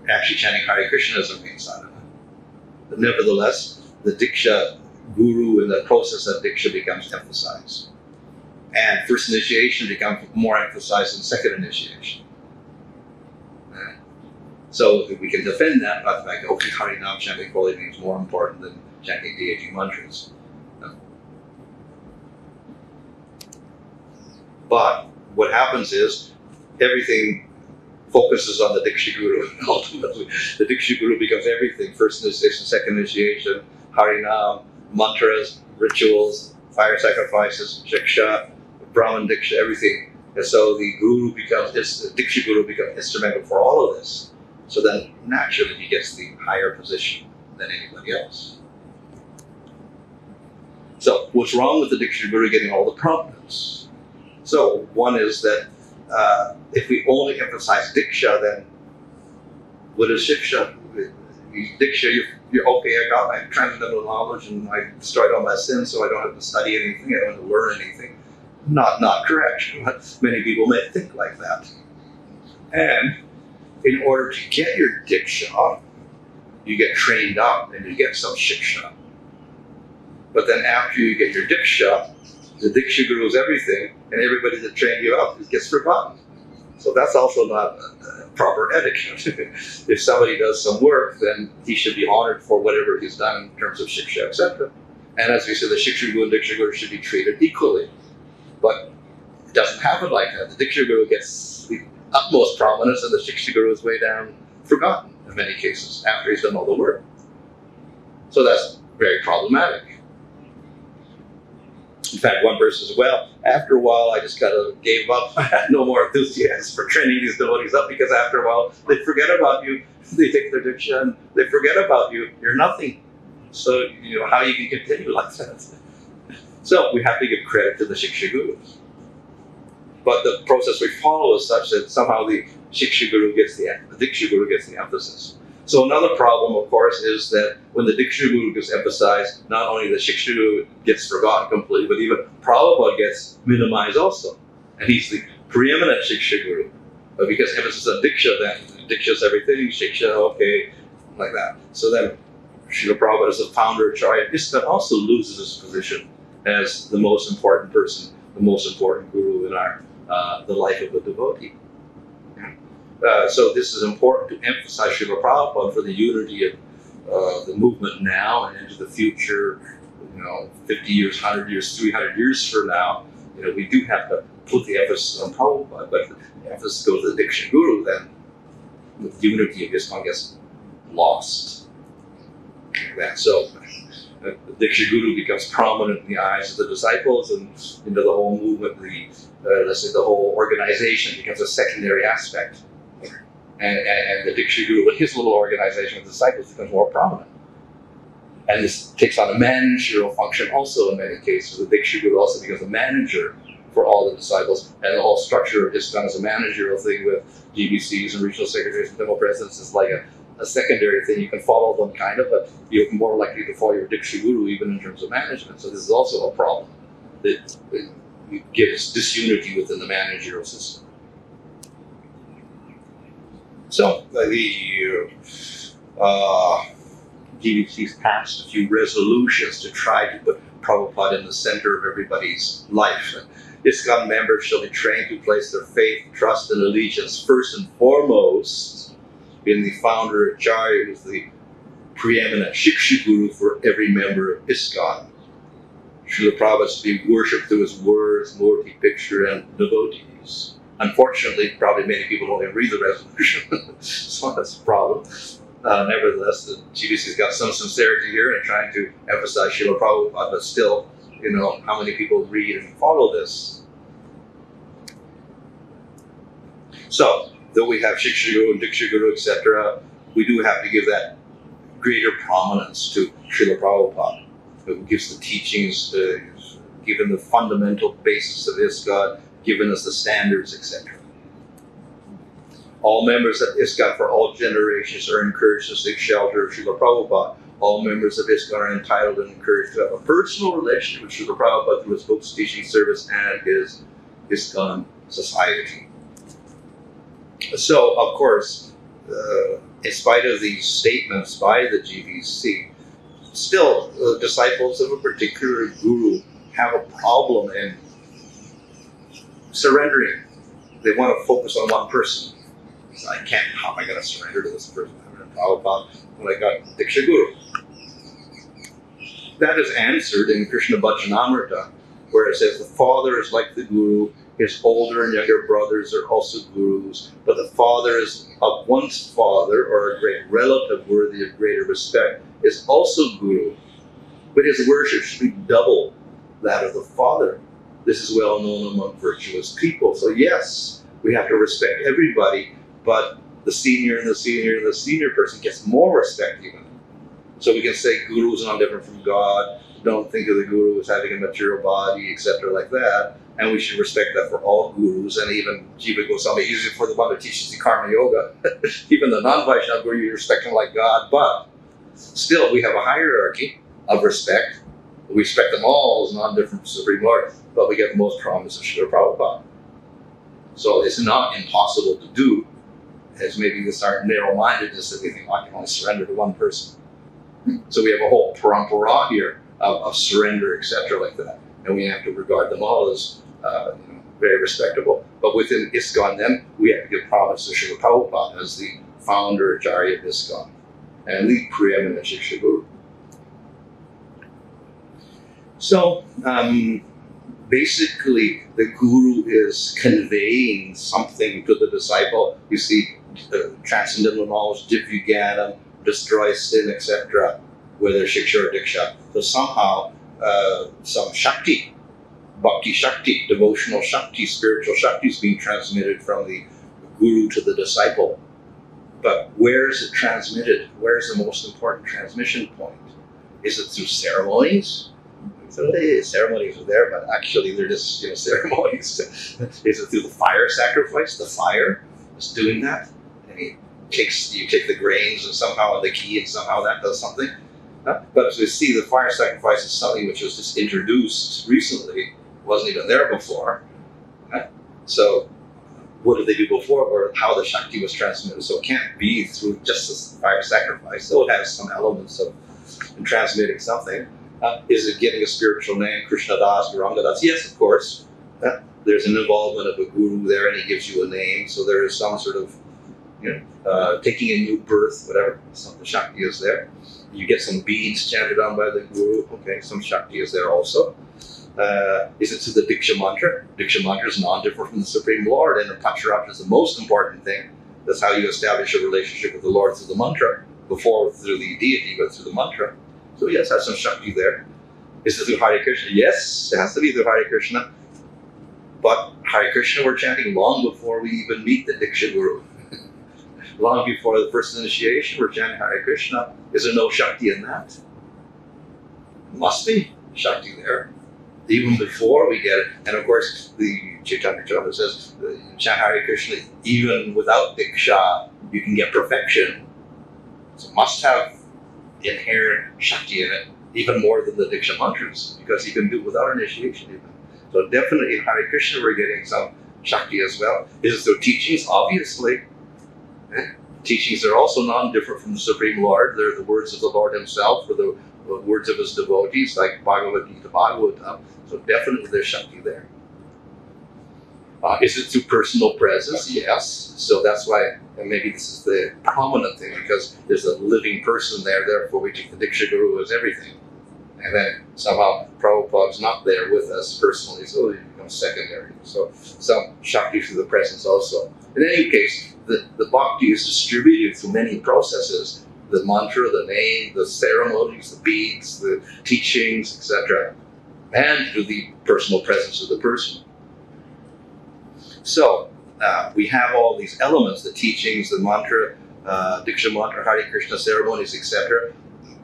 actually chanting Hare Krishna as a main sadhana. But nevertheless, the Diksha guru in the process of Diksha becomes emphasized. And first initiation becomes more emphasized than second initiation. So we can defend that by the fact that, okay, Harinam chanting holy names is more important than chanting deity mantras. But what happens is everything focuses on the Diksha Guru. Ultimately, the Diksha Guru becomes everything. First initiation, second initiation, Harinam, mantras, rituals, fire sacrifices, Siksha, Brahman Diksha, everything. And so the Guru becomes, the Diksha Guru becomes instrumental for all of this. So then naturally he gets the higher position than anybody else. So what's wrong with the Diksha Guru getting all the prominence? So one is that if we only emphasize Diksha, then what is Siksha? Diksha, you're okay, I got my transcendental knowledge and I destroyed all my sins, so I don't have to study anything, I don't have to learn anything. Not correct. Many people may think like that. And in order to get your Diksha, you get trained up and you get some Siksha. But then after you get your Diksha, the Diksha Guru is everything, and everybody that trained you up gets forgotten. So that's also not proper etiquette. If somebody does some work, then he should be honored for whatever he's done in terms of Siksha, etc. And as we said, the Siksha Guru and Diksha Guru should be treated equally. But it doesn't happen like that. The Diksha Guru gets the utmost prominence, and the Siksha Guru is way down forgotten in many cases after he's done all the work. So that's very problematic. In fact, one person says, well, after a while, I just kind of gave up. I had no more enthusiasm for training these devotees up because after a while, they forget about you. They take their Diksha and they forget about you. You're nothing. So, you know, how you can continue like that? So we have to give credit to the Siksha Gurus. But the process we follow is such that somehow the Siksha Guru gets the Diksha Guru gets the emphasis. So another problem, of course, is that when the Diksha Guru gets emphasized, not only the Siksha Guru gets forgotten completely, but even Prabhupada gets minimized also. And he's the preeminent Siksha Guru. But because emphasis on Diksha, then Diksha's everything, Siksha, okay, like that. So then Srila Prabhupada, as the founder of Acharya ISKCON, also loses his position as the most important person, the most important guru in our the life of a devotee. So this is important to emphasize Srila Prabhupada for the unity of the movement now and into the future, 50 years, 100 years, 300 years from now. We do have to put the emphasis on Prabhupada, but if the emphasis goes to the Diksha Guru, then the unity of ISKCON gets lost. So the Diksha Guru becomes prominent in the eyes of the disciples, and into the whole movement, let's say the whole organization becomes a secondary aspect. And the Diksha Guru, with his little organization of disciples, becomes more prominent. And this takes on a managerial function also in many cases. The Diksha Guru also becomes a manager for all the disciples, and the whole structure of ISKCON is a managerial thing with GBCs and regional secretaries and demo presidents. Is like a secondary thing. You can follow them kind of, but you're more likely to follow your Diksha Guru even in terms of management. So this is also a problem that gives disunity within the managerial system. So the GBC's passed a few resolutions to try to put Prabhupada in the center of everybody's life. ISKCON members shall be trained to place their faith, trust, and allegiance first and foremost in the founder Acharya, who is the preeminent Siksha Guru for every member of ISKCON. Srila Prabhupada is to be worshipped through his words, Murti, picture, and devotees. Unfortunately, probably many people don't even read the resolution, so that's a problem. Nevertheless, the GBC's got some sincerity here in trying to emphasize Srila Prabhupada, but still, how many people read and follow this? So, though we have Siksha Guru and Diksha Guru, etc., we do have to give that greater prominence to Srila Prabhupada, who gives the teachings, given the fundamental basis of ISKCON, given us the standards, etc. All members of ISKCON for all generations are encouraged to seek shelter of Srila Prabhupada. All members of ISKCON are entitled and encouraged to have a personal relationship with Srila Prabhupada through his books, teaching, service, and his ISKCON society. So, of course, in spite of these statements by the GBC, still the disciples of a particular guru have a problem in surrendering. They want to focus on one person. So I can't, how am I going to surrender to this person? I'm going to talk about when I got Diksha Guru. That is answered in Krishna Bhajanamrita, where it says the father is like the guru, his older and younger brothers are also gurus, but the father is of one's father, or a great relative worthy of greater respect, is also guru. But his worship should be double that of the father. This is well known among virtuous people. So yes, we have to respect everybody, but the senior and the senior and the senior person gets more respect even. So we can say guru is not different from God, don't think of the guru as having a material body, etc. like that. And we should respect that for all gurus, and even Jiva Goswami, usually for the one who teaches the karma yoga. Even the non-Vaishnava guru, you respect him like God, but still we have a hierarchy of respect. We respect them all as non-different from Supreme Lord, but we get the most promise of Srila Prabhupada. So it's not impossible to do, as maybe this our narrow-mindedness that we think, I can only surrender to one person. So we have a whole parampara here of surrender, etc. like that. And we have to regard them all as very respectable. But within ISKCON then, we have to give promise to Srila Prabhupada as the founder, Acharya of ISKCON, and the preeminent Shiksha Guru. So, basically, the Guru is conveying something to the disciple. You see, transcendental knowledge, Divyaganam, destroys sin, etc., whether Siksha or Diksha. So somehow, some Shakti, Bhakti Shakti, devotional Shakti, spiritual Shakti is being transmitted from the Guru to the disciple. But where is it transmitted? Where is the most important transmission point? Is it through ceremonies? So, hey, ceremonies are there, but actually they're just ceremonies. Is it through the fire sacrifice? The fire is doing that? And you take the grains and somehow the key and somehow that does something. But as we see, the fire sacrifice is something which was just introduced recently, wasn't even there before. So what did they do before, or how the Shakti was transmitted? So it can't be through just the fire sacrifice. So it has some elements of transmitting something. Is it getting a spiritual name, Krishna Das, Garanga Das? Yes, of course. There's an involvement of a guru there, and he gives you a name. So there is some sort of, taking a new birth, whatever. Some Shakti is there. You get some beads chanted on by the guru. Okay, some Shakti is there also. Is it to the Diksha mantra? Diksha mantra is non-different from the Supreme Lord, and the Pancharatra is the most important thing. That's how you establish a relationship with the Lord through the mantra, before through the deity, but through the mantra. So yes, there's some Shakti there. Is it through Hare Krishna? Yes, it has to be through Hare Krishna. But Hare Krishna we're chanting long before we even meet the Diksha Guru. Long before the first initiation, we're chanting Hare Krishna. Is there no Shakti in that? Must be Shakti there. Even before we get it. And of course, the Chaitanya Charitamrita says, chant Hare Krishna, even without Diksha, you can get perfection. So it must have inherent Shakti in it, even more than the Diksha mantras, because you can do it without initiation even. So definitely in Hare Krishna we're getting some Shakti as well. Is it through teachings? Obviously. Teachings are also non-different from the Supreme Lord. They're the words of the Lord himself, or the words of his devotees, like Bhagavad Gita, Bhagavatam. So definitely there's Shakti there. Is it through personal presence? Yes. So that's why, and maybe this is the prominent thing, because there's a living person there, therefore we take the Diksha Guru as everything. And then somehow Prabhupada's not there with us personally, so it becomes secondary. So some Shakti through the presence also. In any case, the bhakti is distributed through many processes. The mantra, the name, the ceremonies, the beads, the teachings, etc. And through the personal presence of the person. So we have all these elements, the teachings, the mantra, Diksha mantra, Hare Krishna ceremonies, etc.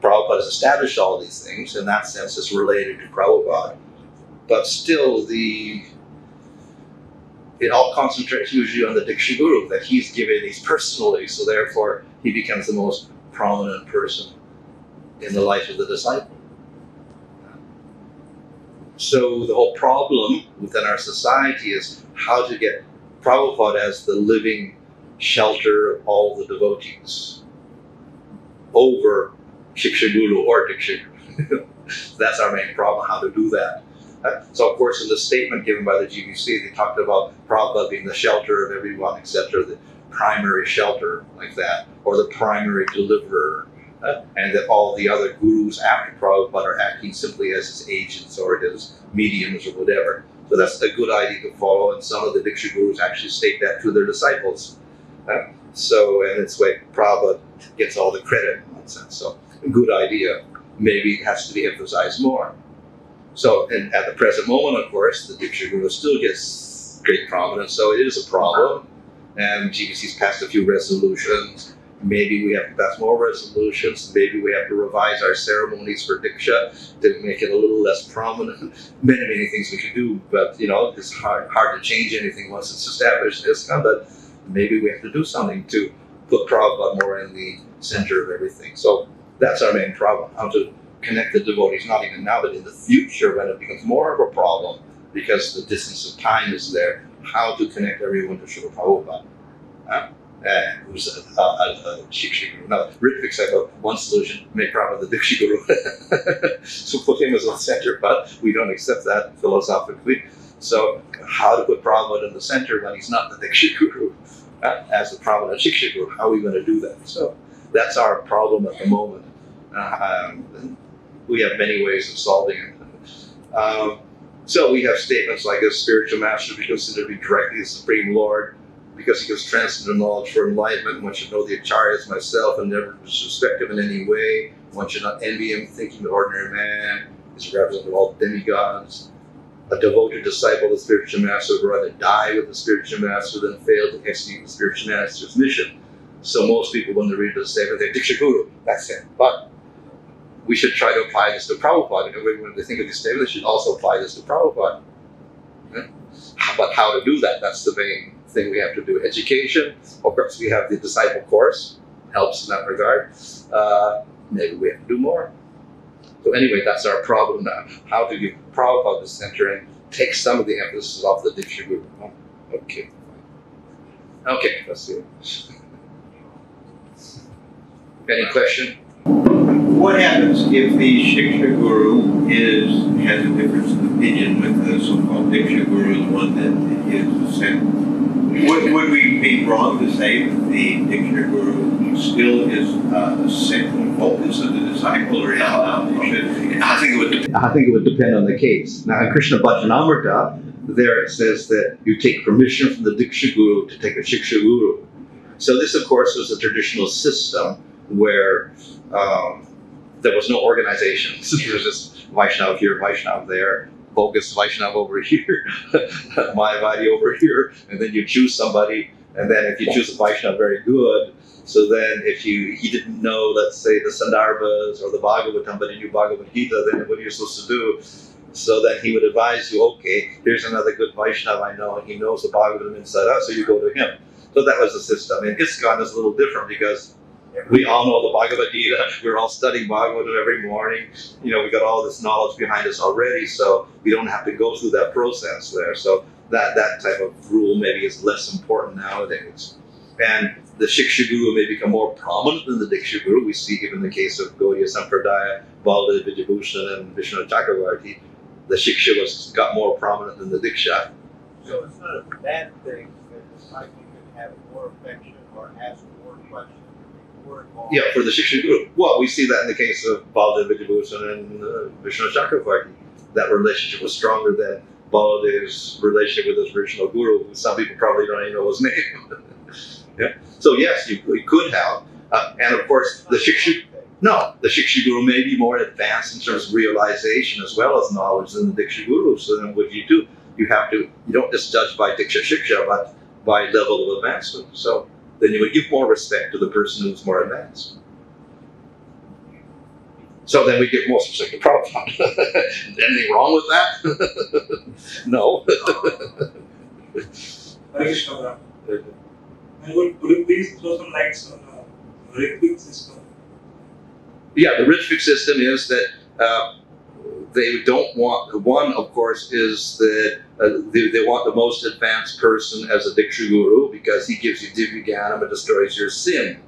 Prabhupada has established all these things. In that sense, it's related to Prabhupada. But still, it all concentrates usually on the Diksha Guru, that he's giving these personally, so therefore he becomes the most prominent person in the life of the disciple. So the whole problem within our society is how to get Prabhupada as the living shelter of all the devotees. over Siksha Guru or Diksha Guru. That's our main problem, how to do that. So of course in the statement given by the GBC, they talked about Prabhupada being the shelter of everyone, etc., the primary shelter like that, or the primary deliverer, and that all the other gurus after Prabhupada are acting simply as his agents or his mediums or whatever. So that's a good idea to follow, and some of the Diksha gurus actually state that to their disciples. So, and it's why Prabhupada gets all the credit in that sense. So, a good idea. Maybe it has to be emphasized more. So, and at the present moment, of course, the Diksha Guru still gets great prominence, so it is a problem. And GBC's passed a few resolutions. Maybe we have to pass more resolutions. Maybe we have to revise our ceremonies for Diksha to make it a little less prominent. Many things we can do, but you know, it's hard to change anything once it's established. But maybe we have to do something to put Prabhupada more in the center of everything. So that's our main problem, how to connect the devotees, not even now, but in the future when it becomes more of a problem because the distance of time is there, how to connect everyone to Srila Prabhupada. Who's a Siksha Guru. Now, Ritvik said, one solution, make Prabhupada the Diksha Guru. So put him as the center, but we don't accept that philosophically. So how to put Prabhupada in the center when he's not the Diksha Guru, as the prominent Siksha Guru? How are we going to do that? So that's our problem at the moment. We have many ways of solving it. So we have statements like a spiritual master be considered to be directly the Supreme Lord because he gives transcendental knowledge for enlightenment. One should know the acharyas myself and never disrespect him in any way. One should not envy him, thinking the ordinary man is a representative of all demigods. A devoted disciple of the spiritual master would rather die with the spiritual master than fail to execute the spiritual master's mission. So most people, when they read the statement, they think Diksha Guru, that's it. But we should try to apply this to Prabhupada. When they think of this statement, they should also apply this to Prabhupada. But how to do that, that's the main thing we have to do. Education, of course, we have the disciple course, helps in that regard. Maybe we have to do more. So anyway, that's our problem now. How to give Prabhupada the center and take some of the emphasis off the Diksha Guru. Okay. Okay, let's see. Any question? What happens if the Siksha Guru has a difference of opinion with the so-called Diksha Guru, the one that is the center? Would we be wrong to say that the Diksha Guru still is the central focus of the disciple, or how it should be? I think it would depend on the case. Now in Krishna Bhajanamrita, there it says that you take permission from the Diksha Guru to take a Siksha Guru. So this, of course, was a traditional system where there was no organization. There was just Vaishnava here, Vaishnava there, bogus Vaishnava over here, Mayavadi over here, and then you choose somebody, and then if you choose a Vaishnava very good, so then if he didn't know, let's say, the Sandarbhas or the Bhagavatam, but he knew Bhagavad Gita, then what are you supposed to do? So then he would advise you, okay, here's another good Vaishnava I know, and he knows the Bhagavatam inside out, so you go to him. So that was the system. And ISKCON is a little different because we all know the Bhagavad Gita. We're all studying Bhagavatam every morning. You know, we got all this knowledge behind us already, so we don't have to go through that process there. So that type of rule maybe is less important nowadays. And the Siksha Guru may become more prominent than the Diksha Guru. We see even in the case of Gaudiya Sampradaya, Baldev Vijayabhushan, and Vishnu Chakravarti, the Siksha got more prominent than the Diksha. So it's not a bad thing that the disciple can have more affection or ask more questions. Yeah, for the Siksha Guru. Well, we see that in the case of Baldev Vijayabhushan and Vishnu Chakravarti. That relationship was stronger than Baladev's relationship with his original guru, who some people probably don't even know his name. Yeah. So yes, you could have. And of course, the Siksha Guru may be more advanced in terms of realization as well as knowledge than the Diksha Guru. So then what you do, you don't just judge by Diksha Shiksha, but by level of advancement. So then you would give more respect to the person who's more advanced. So then we give more respect to Prabhupada. Anything wrong with that? No. And would you please throw some lights on the Ritvik system? Yeah, the Ritvik system is that they don't want, one of course is that they want the most advanced person as a Diksha Guru because he gives you Divya Jnanam and destroys your sin.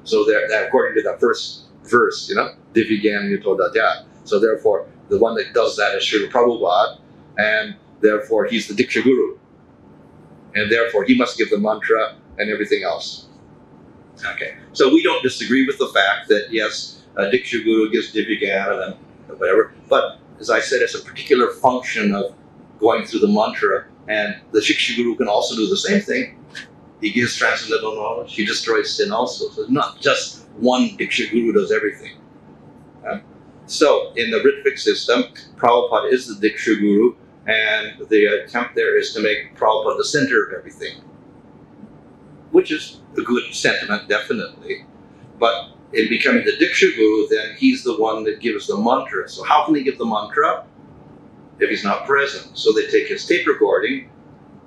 So they're according to that first verse, Divyagyan Yutodadya. So therefore, the one that does that is Srila Prabhupada, and therefore he's the Diksha Guru. And therefore he must give the mantra and everything else. Okay, so we don't disagree with the fact that yes, Diksha Guru gives Divyagyan and whatever, but as I said, it's a particular function of going through the mantra, and the Siksha Guru can also do the same thing. He gives transcendental knowledge, he destroys sin also. So it's not just one Diksha Guru does everything. So in the Ritvik system, Prabhupada is the Diksha Guru, and the attempt there is to make Prabhupada the center of everything, which is a good sentiment, definitely. But in becoming the Diksha Guru, then he's the one that gives the mantra. So how can he give the mantra if he's not present? So they take his tape recording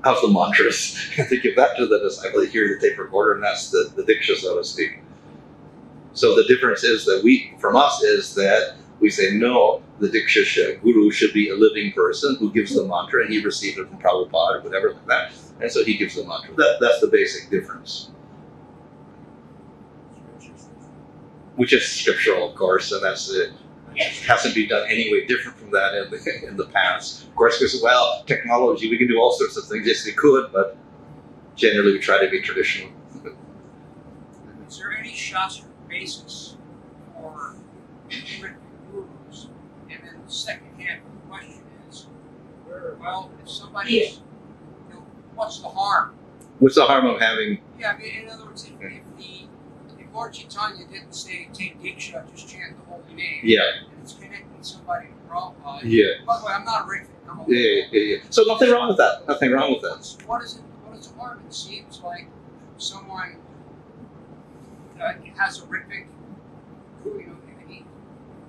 of the mantras and they give that to the disciple. They hear the tape recorder, and that's the Diksha, so to speak. So the difference is that from us is that we say, no, the Diksha Guru should be a living person who gives the mantra, and he received it from Prabhupada or whatever like that. And so he gives the mantra. That's the basic difference. Which is scriptural, of course, and that's it. It hasn't been done any way different from that in the past. Of course, because, well, technology, we can do all sorts of things. Yes, we could, but generally we try to be traditional. Is there any Shastra basis for different gurus? And then the second half of the question is, well, if somebody's, what's the harm? What's the harm of having... Yeah, I mean, in other words, if Lord Chaitanya didn't say, take Diksha, just chant the holy name. Yeah. And it's connecting somebody to Prabhupada. Yeah. By the way, I'm not a Ritvik. I'm a Yeah. So nothing wrong with that. Nothing wrong with that. What is the harm? It seems like someone has a Ritvik, he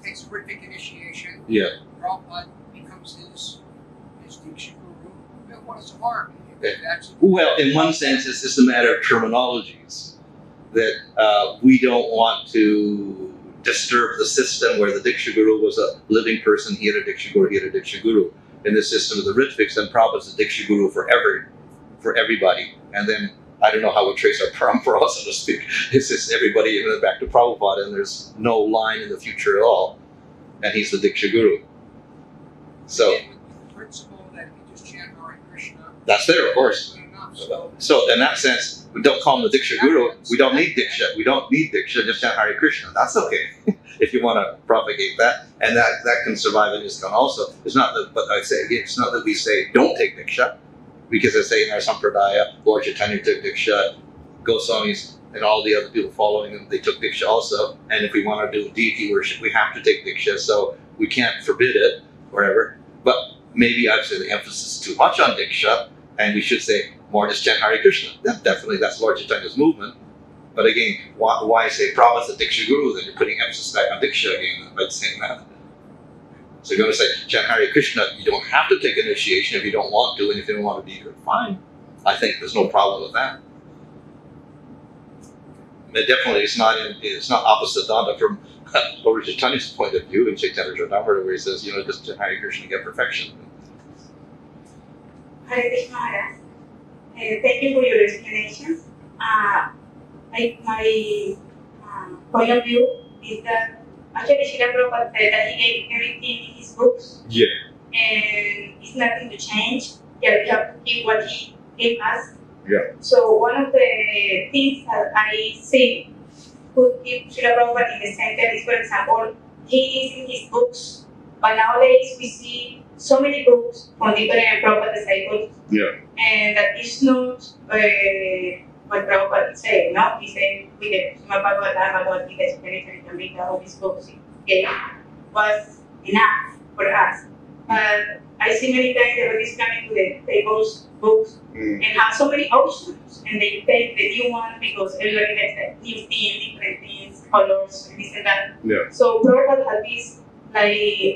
takes a Ritvik initiation. Yeah. Prabhupada becomes his Diksha Guru. What is the harm? Well, in one sense, it's just a matter of terminologies. That we don't want to disturb the system where the Diksha Guru was a living person, he had a Diksha Guru, he had a Diksha Guru. In the system of the Ritviks, then Prabhupada's a Diksha Guru for everybody. And then, I don't know how we trace our parampara, so to speak. It's just everybody back to Prabhupada, and there's no line in the future at all. And he's the Diksha Guru. So, with the principle that we just chant Hare Krishna. That's there, of course. So in that sense, we don't call him the Diksha Guru. We don't need Diksha. We don't need Diksha. Just chant Hare Krishna. That's okay if you want to propagate that, and that can survive in ISKCON also. It's not that, but I say again, it's not that we say don't take Diksha, because I say in our Sampradaya, Lord Chaitanya took Diksha, Goswamis and all the other people following him, they took Diksha also. And if we want to do deity worship, we have to take Diksha. So we can't forbid it, whatever. But maybe I'd say the emphasis is too much on Diksha, and we should say more just chant Hare Krishna. Definitely, that's Lord Chaitanya's movement. But again, why say Prabhupada's the Diksha Guru? Then you're putting emphasis back on Diksha again by saying that. So you're going to say chant Hare Krishna. You don't have to take initiation if you don't want to, and if you don't want to be here, fine. I think there's no problem with that. But definitely, it's not opposite Danda from Lord Chaitanya's point of view in Chaitanya Charitamrita, where he says, just chant Hare Krishna, get perfection. Hare Krishna Maharaj. Thank you for your explanation. My point of view is that actually Srila Prabhupada said that he gave everything in his books. Yeah. And it's nothing to change. Yeah, we have to keep what he gave us. Yeah. So one of the things that I see could keep Srila Prabhupada in the center is, for example, he is in his books, but nowadays we see so many books from different Prabhupada disciples. Yeah. And that is not what Prabhupada said, no? He said with the Srimad Bhagavatam, Bhagavad Gita, Siksha and Diksha, all these books was enough for us. But I see many times that is coming to the tables, books, and have so many options, and they take the new one because everybody has a new theme, different themes, colors, and this and that. Yeah. So Prabhupada had this like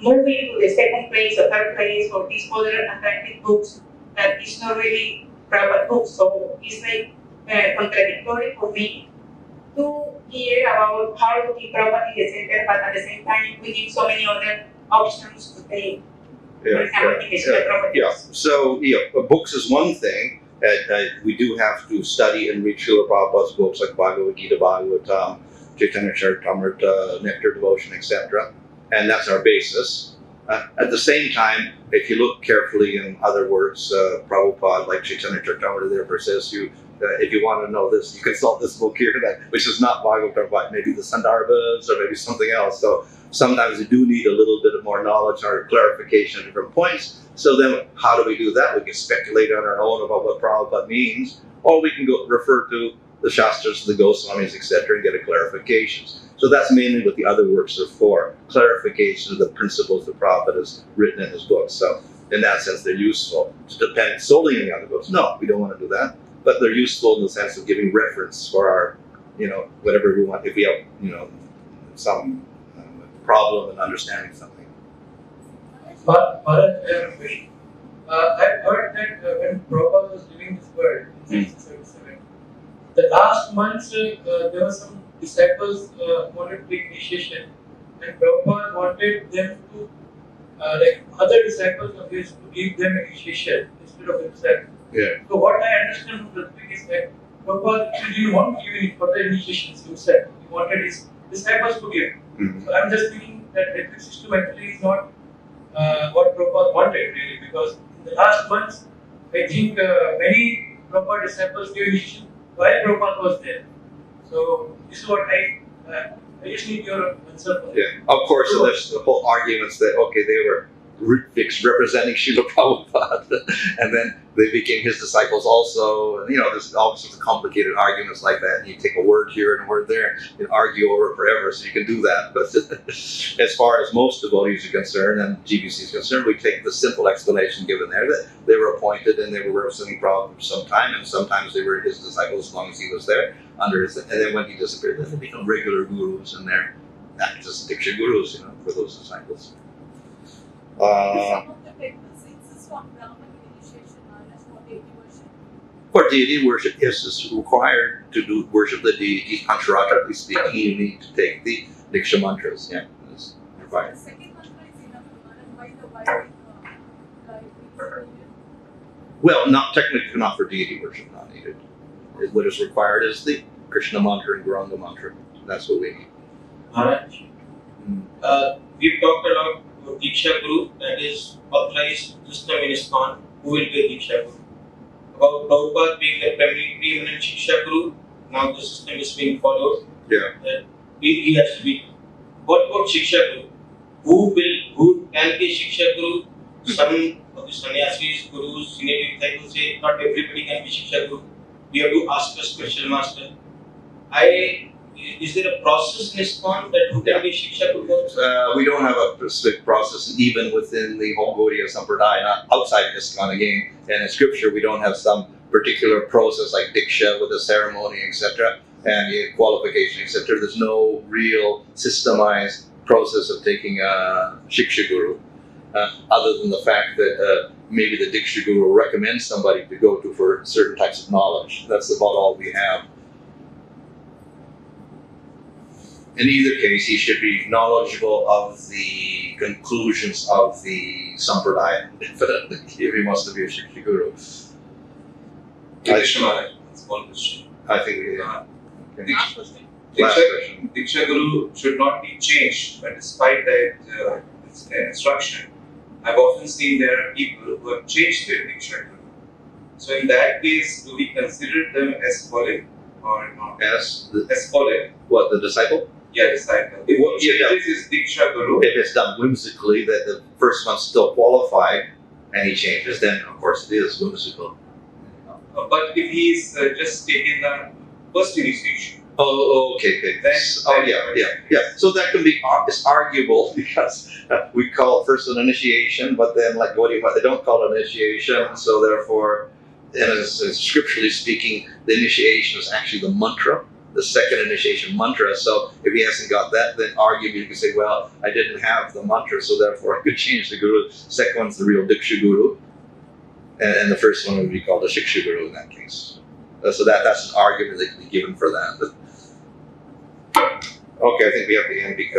moving to the second place or third place or these other attractive books that is not really Prabhupada books. So it's like contradictory for me to hear about how to keep Prabhupada in the center, but at the same time we need so many other options to take. For example, in the Prabhupada. So books is one thing, we do have to study and read Srila Prabhupada's books like Bhagavad Gita, Bhagavatam, Chaitanya Charitamrita, Nectar Devotion, etc. And that's our basis. At the same time, if you look carefully in other works, Prabhupada, like Chaitanya Charitamrita, therefore says if you want to know this, you consult this book here, which is not Bhagavatam, but maybe the Sandarbhas or maybe something else. So sometimes we do need a little bit of more knowledge or clarification at different points. So then how do we do that? We can speculate on our own about what Prabhupada means, or we can go refer to the Shastras, the Goswamis, etc., and get a clarification. So that's mainly what the other works are for, clarification of the principles that Prabhupada has written in his books. So in that sense, they're useful. To depend solely on the other books, no, we don't want to do that. But they're useful in the sense of giving reference for our, whatever we want, if we have, some problem in understanding something. But I've heard that when Prabhupada was living this world in 1977, the last months there were some disciples who wanted to take initiation, and Prabhupada wanted them to, like other disciples of his, to give them initiation instead of himself. Yeah. So what I understand from the thing is that Prabhupada didn't want to give further initiations himself. He wanted his disciples to give. Mm-hmm. So I'm just thinking that the system actually is not what Prabhupada wanted really, because in the last months, I think many Prabhupada disciples gave initiation while Prabhupada was there. So this is what I just need your answer for that. Yeah, of course, so there's the whole arguments that, okay, they were representing Srila Prabhupada, and then they became his disciples also, and there's all sorts of complicated arguments like that, and you take a word here and a word there, and argue over it forever, so you can do that. But as far as most devotees are concerned, and GBC is concerned, we take the simple explanation given there, that they were appointed and they were representing Prabhupada for some time, and sometimes they were his disciples as long as he was there, and then when he disappeared, then they become regular gurus, and they're not just Diksha gurus, for those disciples. For deity worship, yes, it's required to worship the deity. Pancharatrically speaking, you need to take the Diksha mantras. Yeah, it's required. Well, not technically, not for deity worship, not needed. What is required is the Krishna mantra and Gauranga mantra. That's what we need. Maharaj, we've talked about Diksha Guru, that is authorized system in ISKCON, who will be a Diksha Guru. About Prabhupada being the preeminent Shiksha Guru, now the system is being followed. Yeah. He has to be. What about Shiksha Guru? Who can be a Shiksha Guru? Some of the sannyasis, gurus, senior disciples say not everybody can be Shiksha Guru. We have to ask a special master. Is there a process in ISKCON that who can be Shiksha Guru? We don't have a specific process, even within the whole Gaudiya Sampradaya, not outside ISKCON again. And in scripture, we don't have some particular process like Diksha with a ceremony, etc., and the qualification, etc. There's no real systemized process of taking a Shiksha Guru, other than the fact that maybe the Diksha Guru recommends somebody to go to for certain types of knowledge. That's about all we have. In either case, he should be knowledgeable of the conclusions of the Sampradaya, if he wants to be a Shiksha Guru. That's one question. I think we Last question. Diksha Guru should not be changed, but despite that instruction, I've often seen there are people who have changed their Diksha Guru. So in that case, do we consider them as fallen or not? As fallen. what, the disciple? Yeah, disciple. If he changes his Diksha Guru, If it's done whimsically, that the first one's still qualified, and he changes, then of course it is whimsical. but if he's just taken the first initiation, Oh, okay. Yeah. So that can be, it's arguable because we call first an initiation, but then like Gaudiya, they don't call it initiation, so therefore, and as scripturally speaking, the initiation is actually the mantra, the second initiation mantra. So if he hasn't got that, then arguably you can say, well, I didn't have the mantra, so therefore I could change the guru. Second one's the real Diksha Guru, and the first one would be called a Shiksha Guru in that case. So that's an argument that can be given for that. Okay, I think we have to end because